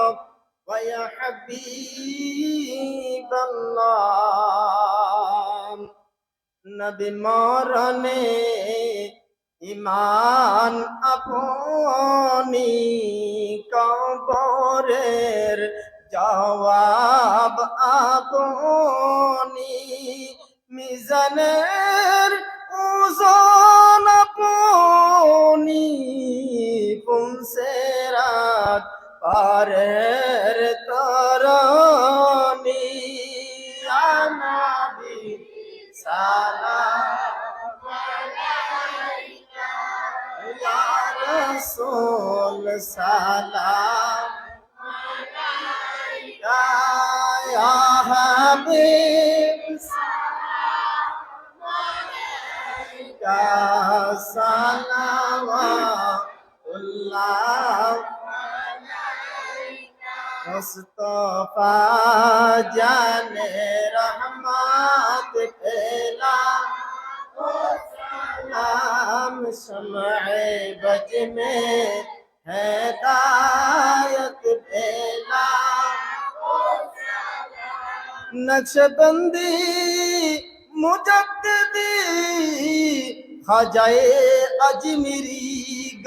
[SPEAKER 2] या हबीब अल्लाह नबी मरने ইমান আপনি কবরের জবাব আপনি মিজানের ওজন আপনি পুনসেরাত পারের তরণী নবী সালাম या रसूल सलाम या हबीब या सलावतुल्लाह मुस्तफा जाने रहमत फैला नाम शम्ए बज में हिदायत फैला नक्शबंदी मुजद्दिदी ख्वाजाए अजमेरी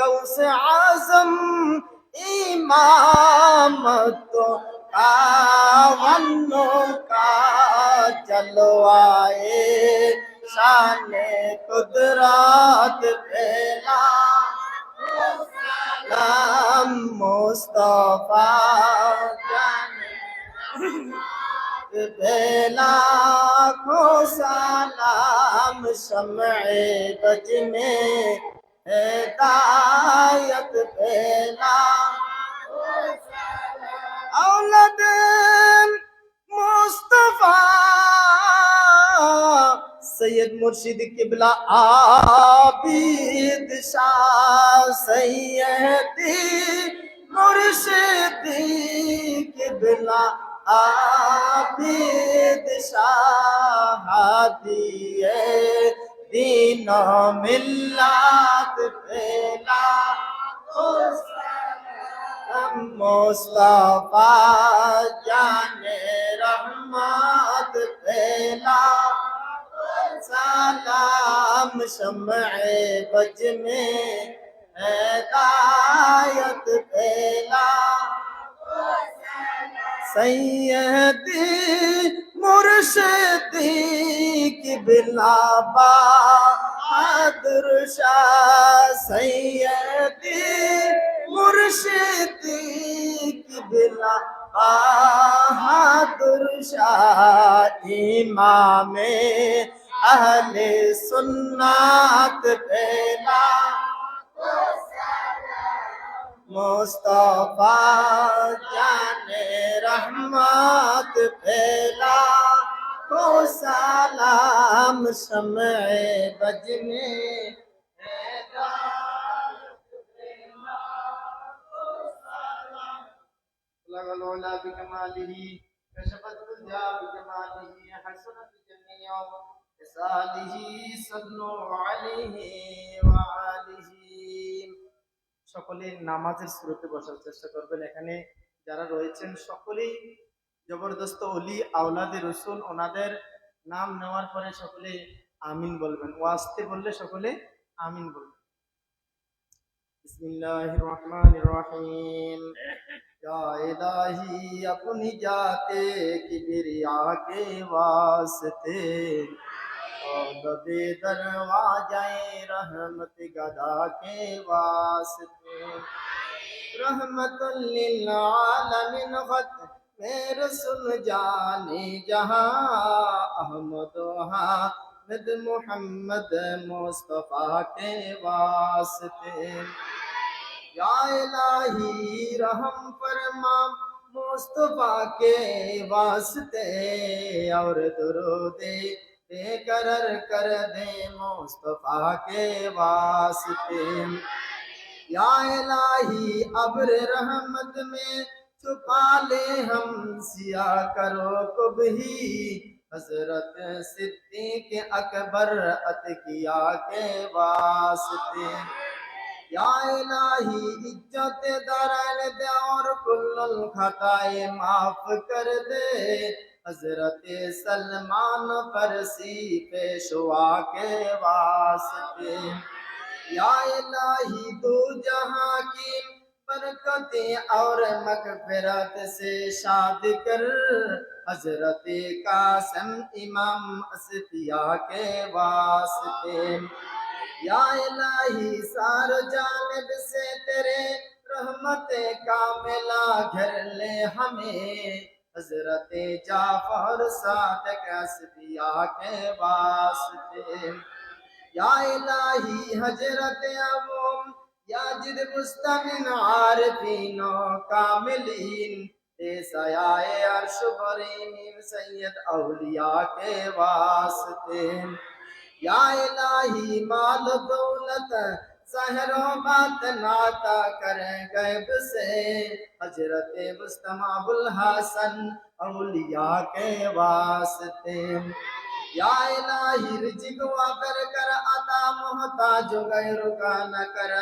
[SPEAKER 2] गौस आजम इमामतो का वन्नो का चलवाए शाने कुदरत फैला नाम मुस्तफा फैला को सलाम शम्ए बज में हिदायत फैला औलद मुस्तफा सैयद मुर्शिद किबला आबिद शाह सैयदी मुर्शिदी किबला आबिद शाह दिए दीन मिल्लत फैला मुस्तफा जाने रहमत फैला सलाम शम्ए बज में हिदायत फैला सैयदी मुर्शिदी किबला बहादुर शाह सैयदी मुर्शिदी किबला बहादुर शाह इमामे अहले सुन्नत फैला मुस्तफा जाने रहमत फैला को सलाम शम्ए बज में लगलोला बिकमालिही कशफतुल जा बिकमालिही हसनत जमीअ सालिही सल्लु अलैहि व आलिही সকলে নামাজের শুরুতে বসার চেষ্টা করবেন এখানে যারা রয়েছেন সকলেই জবরদস্ত ওলি আওলাদে রসুল ওনাদের নাম নেওয়ার পরে সকলে আমিন বলবেন ওয়াস্তে বললে সকলে আমিন বলবেন বিসমিল্লাহির রহমানির রহিম या इलाही अपनी जाते किबरिया के वास्ते दे दरवाजाए रहमत गदा के वास्ते रहमतुल लिल आलमीन खत मेरे सुन जाने जहां अहमद हामिद मोहम्मद मुस्तफा के वास्ते या इलाही रहम फरमा मुस्तफा के वास्ते और दुरूदे बेकरार कर दे मुस्तफा के वास्ते या इलाही अब्र रहमत में छुपा ले हम सिया करो कुबही हजरत सिद्दीक अकबर अतकिया के वास्ते या इलाही इज्जत दरन दे और कुल्ल खताए माफ कर दे। हजरत सलमान फरसी पेशवा के वास्ते। या इलाही दो जहां की बरकतें और मगफिरत से शाद कर। हजरत कासिम इमाम असफिया के वास्ते। या इलाही सार जानिब से तेरे रहमत का मिला घर ले हमें। हजरत जाफर सादिक असफिया के वास्ते। या इलाही हजरत अबू याजिद मुस्तमिन आरफीनो कामिलीन ते सयाए अर्श बरीम सैयद औलिया के वास्ते। या इलाही माल दौलत सहरो बात नाता करें गैब से। हजरत मुस्तमाबुल हसन औलिया के वास्ते। या इलाही रिज़्क़ वाफिर कर अता मोहताज गैर का न कर।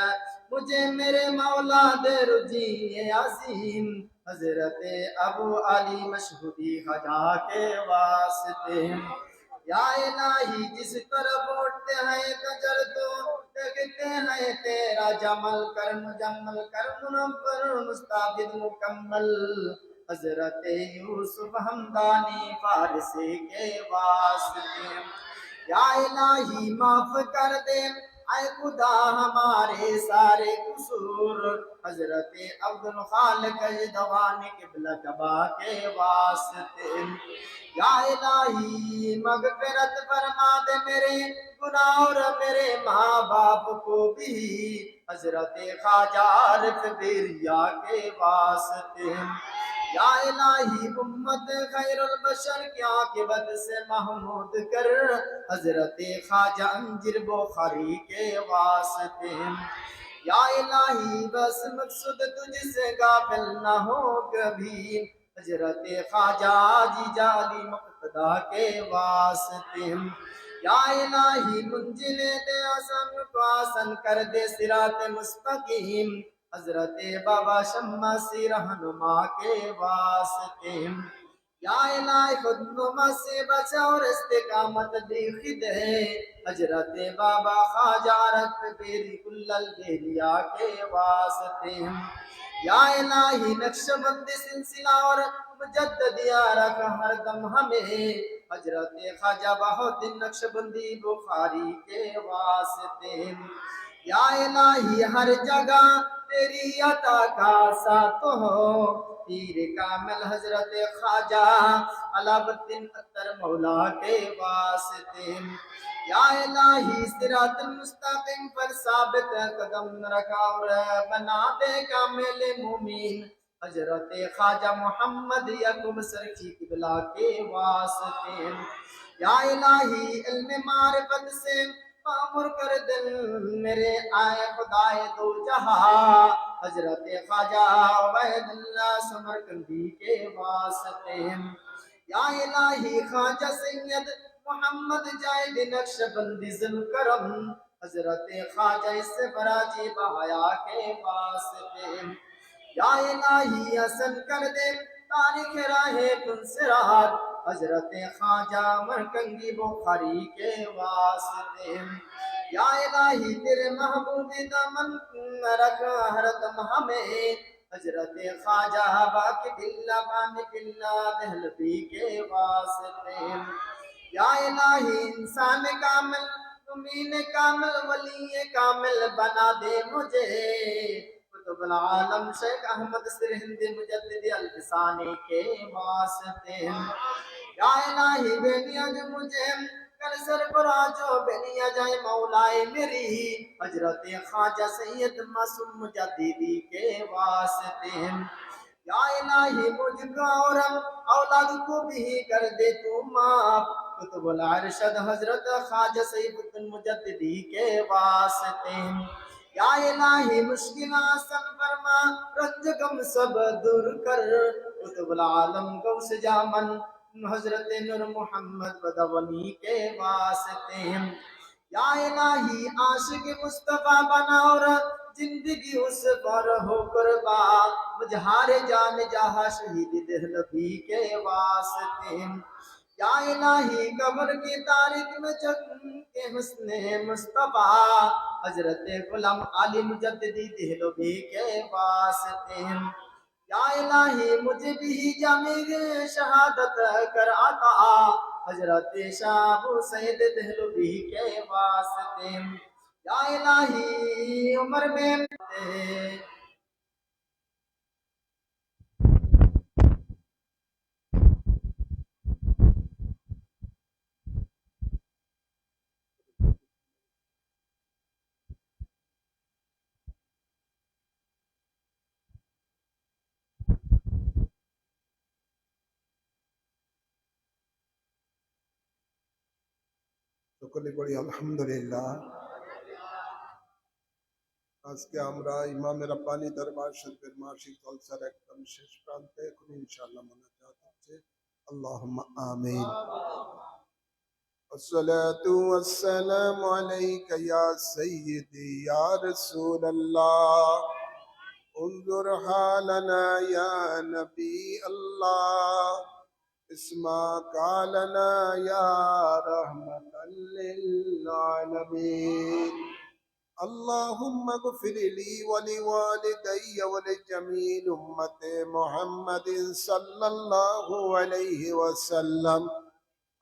[SPEAKER 2] मुझे मेरे मौला दे रुजी अजीम। हजरत अबू अली मशहूदी खजा के वास्ते। या इलाही जिस तरफ उठते हैं कजर तो देखते हैं तेरा जमल कर मुजम्मल कर मुनव्वर मुस्ताबिद मुकम्मल। हजरत यूसुफ हमदानी फारसी के वास्ते। या इलाही माफ कर दे ऐ खुदा हमारे सारे कसूर। हजरत अब्दुल खालिक दवान किबला कबा के वास्ते। या इलाही मगफिरत फरमा दे मेरे गुनाह और मेरे माँ बाप को भी। हजरत ख्वाजा आरिफ बिरिया के वास्ते। या इलाही उम्मत खैरुल बशर की आकिबत से महमूद कर। हजरत ख्वाजा अंजिर बुखारी के वास्ते। या इलाही बस मकसूद तुझसे गाफिल न हो कभी। हजरत ख्वाजा जाली मुक्तदा के वास्ते। या इलाही मुंजिले दे आसन को आसन कर दे सिरात मुस्तकीम। हजरत बाबा शम्मा सी रहनुमा के वास्ते। या इलाही खुद नुमा से बचा और इस्तिकामत दी दे। हजरत बाबा ख्वाजा रख बेरी कुल्लल बेलिया के वास्ते। या इलाही नक्शबंदी सिलसिला और मुजद्दिया रख हरदम हमें। हजरत ख्वाजा बहुद्दीन नक्शबंदी बुखारी के वास्ते। या इलाही हर जगह तेरी अता का साथ हो। पीर कामिल हजरत ख्वाजा अलाउद्दीन अत्तर मौला के वास्ते। या इलाही सिरातुल मुस्तकीम पर साबित कदम रखा और बना दे कामिल मुमीन। हजरत ख्वाजा मोहम्मद यकूब सरखी किबला के वास्ते। या इलाही इल्म मारिफत से मामूर कर दिल मेरे आए खुदाए दो जहां। हजरत ख्वाजा उबैदुल्लाह समरकंदी के वास्ते। या इलाही ख्वाजा सैयद मोहम्मद जायद नक्शबंदी जुल्करम। हजरत ख्वाजा इससे बराजी बहाया के वास्ते। या इलाही हसन कर दे तारीख राहे पुनसरात। हजरत ख्वाजा मरकंगी बुखारी के वास्ते। या इलाही तेरे महबूबी दामन रख हरदम हमें। हजरत ख्वाजा बाकी बिल्ला बानी बिल्ला दहलवी के वास्ते। या इलाही इंसान कामिल मुमीन कामिल वली कामिल बना दे मुझे। कुतुबुल आलम शेख अहमद सिरहिंदी मुजद्दिद अल-फिसानी के वास्ते। या इलाही बेनिया जो मुझे कर सरफराजो बेनिया जाए मौलाए मेरी। हजरत ख्वाजा सैयद मासूम मुजद्दिदी के वास्ते। या इलाही मुझको और औलाद को भी कर दे तू माफ। कुतुबुल अरशद हजरत ख्वाजा सैयदुल मुजद्दिदी के वास्ते। या इलाही मुश्किल आसन फरमा रंज गम सब दूर कर। कुतुबुल आलम गौस जामन हजरत नूर मोहम्मद बदवनी के वास्ते। या इलाही आशिक मुस्तफा बना और जिंदगी उस पर हो कुर्बान मुजहार जान जहाँ शहीद दिल नबी के वास्ते या इलाही कब्र की तारीख में के हुस्ने मुस्तफा हजरत गुलाम अली मुजद्दिदी दिल नबी के वास्ते या इलाही मुझे भी जामिल शहादत कर आता हजरत शाह हुसैन दहलवी के वास्ते या इलाही उम्र में
[SPEAKER 1] সকলে পড়ি আলহামদুলিল্লাহ। আজকে আমরা ইমামে রাব্বানি দরবার শরীফের মাসিক জলসার একদম শেষ প্রান্তে, এখন ইনশাআল্লাহ মোনাজাত হচ্ছে। আল্লাহুম্মা আমিন। الصلاة والسلام عليك يا سيدي يا رسول الله انظر حالنا يا نبي الله اسمع قالنا يا رحمة للعالمين اللهم اغفر لي ولوالدي ولجميع أمة محمد صلى الله عليه وسلم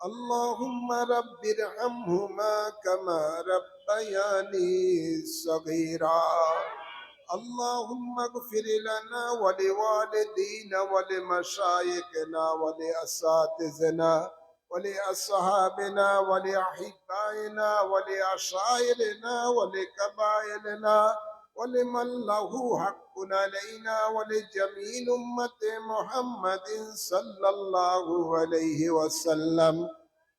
[SPEAKER 1] اللهم رب ارحمهما كما ربياني صغيرا اللهم اغفر لنا ولوالدينا ولمشايخنا ولأساتذتنا ولأصحابنا ولأحبائنا ولأشاعرنا ولقبائلنا ولمن له حق علينا ولجميع أمة محمد صلى الله عليه وسلم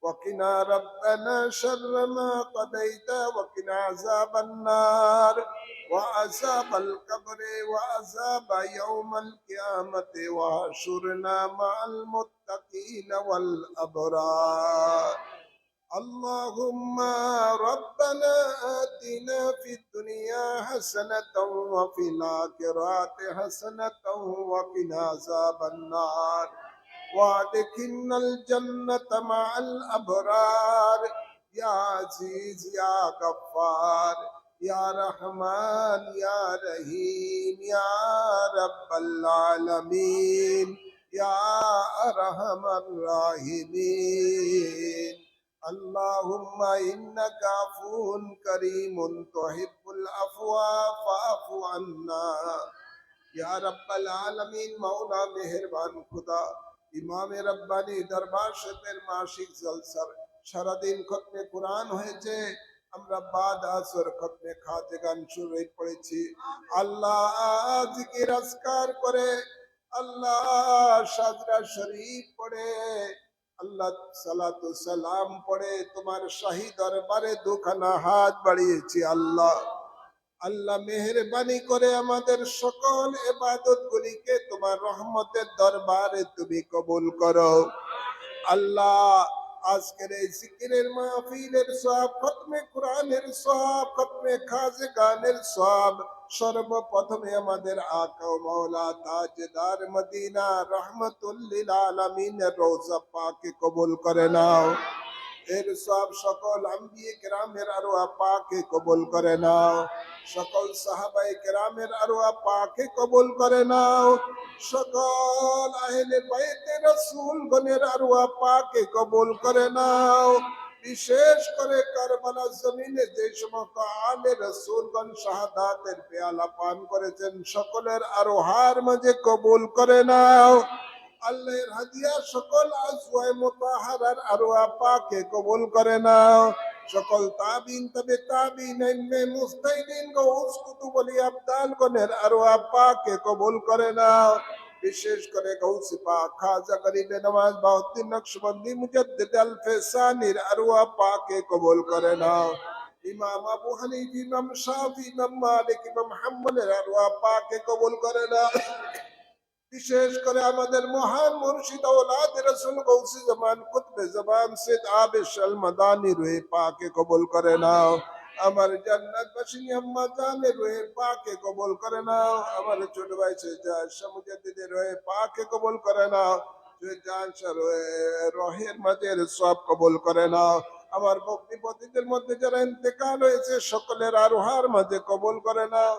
[SPEAKER 1] وقنا ربنا شر ما قضيت وقنا عذاب النار وعذاب القبر وعذاب يوم القيامة وحشرنا مع المتقين والأبرار اللهم ربنا آتنا في الدنيا حسنة وفي الآخرة حسنة وقنا عذاب النار وادخلنا الجنة مع الأبرار يا عزيز يا غفار يا رحمن يا رحيم يا رب العالمين يا أرحم الراحمين اللهم إنك عفو كريم تحب العفو فاعف عنا या रब्बल आलमीन मौला मेहरबान खुदा ইমামে রব্বানি দরবার শরীফের মাসিক জলসার সারাদিন খতমে কুরআন হয়েছে, আমরা বাদ আসর খতমে খাতেগান শুরু পড়েছি। আল্লাহ জিকির আজকার করে, আল্লাহ সাজরা শরীফ পড়ে, আল্লাহ সালাতু সালাম পড়ে তোমার শাহী দরবারে দুখানা হাত বাড়িয়েছি। আল্লাহ আল্লাহ মেহেরবানি করে আমাদের সকল ইবাদত গুলিকে তোমার রহমতের দরবারে তুমি কবুল করো। আল্লাহ আজকের এই জিকিরের মাহফিলের সওয়াব, খতমে কুরআনের সওয়াব, খতমে খাজগানের সওয়াব সর্বপ্রথমে আমাদের আকা ও মাওলা তাজদার মদিনা রহমাতুল লিল আলামিনের রওজা পাকে কবুল করে নাও। এর সব সকল আম্বিয়ে কেরামের আরওয়াহ পাকে কবুল করে নাও। সকল সাহাবায়ে কেরামের আরওয়াহ পাকে কবুল করে নাও। সকল আহলে বাইতে রাসূল গণের আরওয়াহ পাকে কবুল করে নাও। বিশেষ করে কারবালা জমিনে যে সমস্ত আলে রাসূলগণ শাহাদাতের পেয়ালা পান করেছেন সকলের আরওয়াহর মাঝে কবুল করে নাও। আল্লাহর হাদিয়া সকল আজওয়ায়ে মুতাহহারার আরওয়াহ পাকে কবুল করে নাও। সকল তাবিন তবে তাবিন ইলমে মুস্তাহিদিন গৌস কুতুব ওলি আবদাল গণের আরওয়াহ পাকে কবুল করে নাও। বিশেষ করে গৌসে পাক খাজা গরিবে নওয়াজ বাউদ্দিন নকশবন্দি মুজাদ্দিদ আল ফেসানির আরওয়াহ পাকে কবুল করে নাও। ইমাম আবু হানিফা, ইমাম শাফি, ইমাম মালিক, ইমাম হাম্বলের আরওয়াহ পাকে কবুল করে নাও। বিশেষ করে আমাদের মহান মুর্শিদ औलाद रसूल গৌসে জামান কুতবে জামান সৈয়দ আবেশ আল মাদানী রুহে পাকে কবুল করে নাও। আমার জান্নাতবাসী আম্মা জানের রয়ে পাকে কবুল করে নাও, আমার ছোট ভাই সেজাদ মুজাদ্দিদের রয়ে পাকে কবুল করে নাও, জান রহের মাঝের সব কবুল করে নাও, আমার ভক্তিপতিদের মধ্যে যারা ইন্তেকাল হয়েছে সকলের আরোহার মাঝে কবুল করে নাও,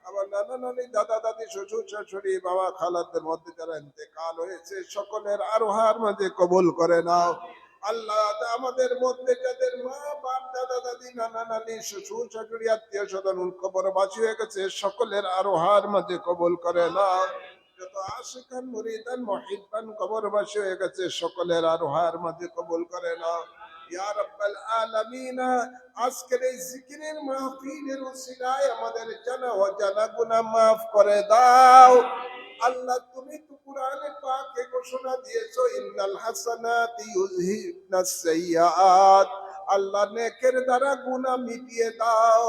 [SPEAKER 1] আমার নানা নানি দাদা দাদি শ্বশুর শাশুড়ি বাবা খালাদের মধ্যে যারা ইন্তেকাল হয়েছে সকলের আরোহার মাঝে কবুল করে নাও। আল্লাহ আমাদের মধ্যে যাদের মা বাপ দাদা দাদি নানা নানি শ্বশুর শাশুড়ি আত্মীয় স্বজন কবরবাসী হয়ে গেছে সকলের আরোহার মাঝে কবুল করে নাও। যত আশিকান মুরিদান মুহিব্বান কবরবাসী হয়ে গেছে সকলের আরোহার মাঝে কবুল করে নাও। ইয়া রাব্বাল আলামিন, আজকের এই জিকিরের মাহফিলের উসিলায় আমাদের জানা অজানা গুনাহ মাফ করে দাও। আল্লাহ তুমি তো কুরআনে পাকে ঘোষণা দিয়েছো ইন্নাল হাসানাতি ইউযহিবনাস সাইয়্যাত, আল্লাহ নেকের দ্বারা গুনাহ মিটিয়ে দাও।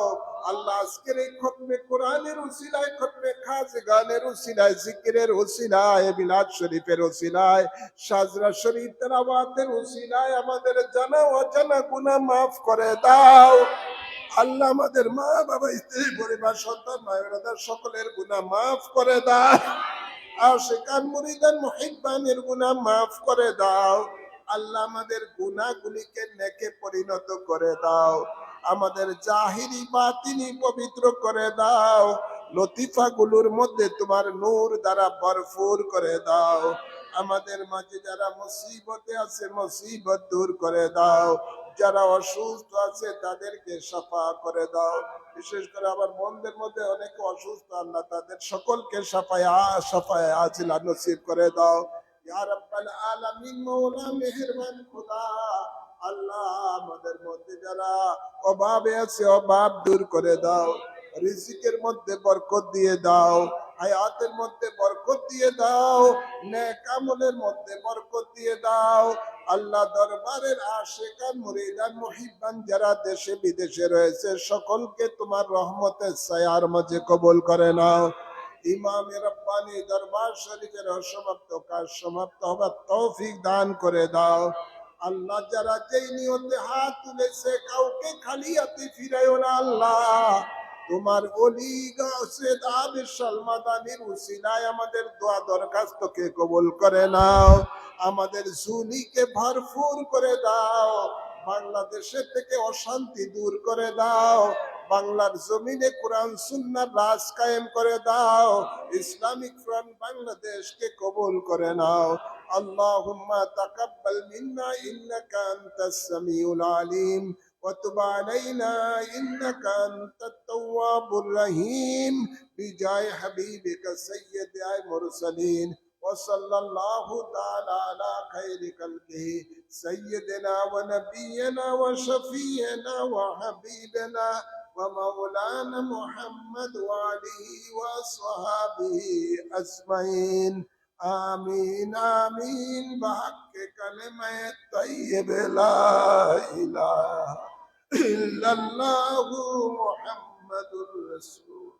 [SPEAKER 1] আল্লাহ আজকের এই খতমে কোরআনের উসিলায়, খতমে খাজগানের উসিলায়, জিকিরের উসিলায়, বিলাদ শরীফের উসিলায়, সাজরা শরীফ তেলাওয়াতের উসিলায় আমাদের জানা অজানা গুনাহ মাফ করে দাও। আল্লাহ আমাদের মা বাবা স্ত্রী পরিবার সন্তান ভাই সকলের গুনাহ মাফ করে দাও। আশিকান মুরিদান মুহিব্বানের গুনাহ মাফ করে দাও। আল্লাহ আমাদের গুনাহগুলিকে নেকে পরিণত করে দাও, আমাদের জাহিরি বাতিনি পবিত্র করে দাও, লতিফাগুলোর মধ্যে তোমার নূর দ্বারা ভরপুর করে দাও। আমাদের মাঝে যারা মুসিবতে আছে মুসিবত দূর করে দাও, যারা অসুস্থ আছে তাদেরকে সাফা করে দাও। বিশেষ করে আমার বন্ধের মধ্যে অনেকে অসুস্থ, আল্লাহ তাদের সকলকে সাফায়া আজিলা নসিব করে দাও। ইয়া রাব্বাল আলামিন, মওলা মেহেরবান খোদা, আল্লাহ আমাদের মধ্যে যারা অভাবে আছে অভাব দূর করে দাও, রিজিকের মধ্যে বরকত দিয়ে দাও, হায়াতের মধ্যে বরকত দিয়ে দাও, নেক আমলের মধ্যে বরকত দিয়ে দাও। আল্লাহ দরবারের আশিকান মুরিদান মুহিব্বান যারা দেশে বিদেশে রয়েছে সকলকে তোমার রহমতের ছায়ার মাঝে কবুল করে নাও। ইমাম রব্বানি দরবার শরীফের অসমাপ্ত কাজ সমাপ্ত হবার তৌফিক দান করে দাও। আল্লাহ যারা যেই নিয়তে হাত তুলেছে কাউকে খালি হাতে ফিরাইও না। আল্লাহ তোমার ওলি গাছে দাবির সলমাদানির উসিলায় আমাদের দোয়া দরখাস্তকে কবুল করে নাও, আমাদের ঝুলিকে ভরপুর করে দাও, বাংলাদেশের থেকে অশান্তি দূর করে দাও, বাংলার জমিনে কোরআন সুন্নাহর রাজ কায়েম করে দাও, ইসলামিক ফ্রন্ট বাংলাদেশকে কবুল করে নাও। আল্লাহুম্মা তাকাব্বাল মিন্না ইন্নাকা আনতাস সামিউল আলিম وتب علينا إنك أنت التواب الرحيم بجاه حبيبك سيد المرسلين وصلى الله تعالى على خير خلقه سيدنا ونبينا وشفينا وحبيبنا ومولانا محمد وعليه وصحابه أجمعين آمين آمين بحق كلمة طيب لا إله إلا الله محمد رسول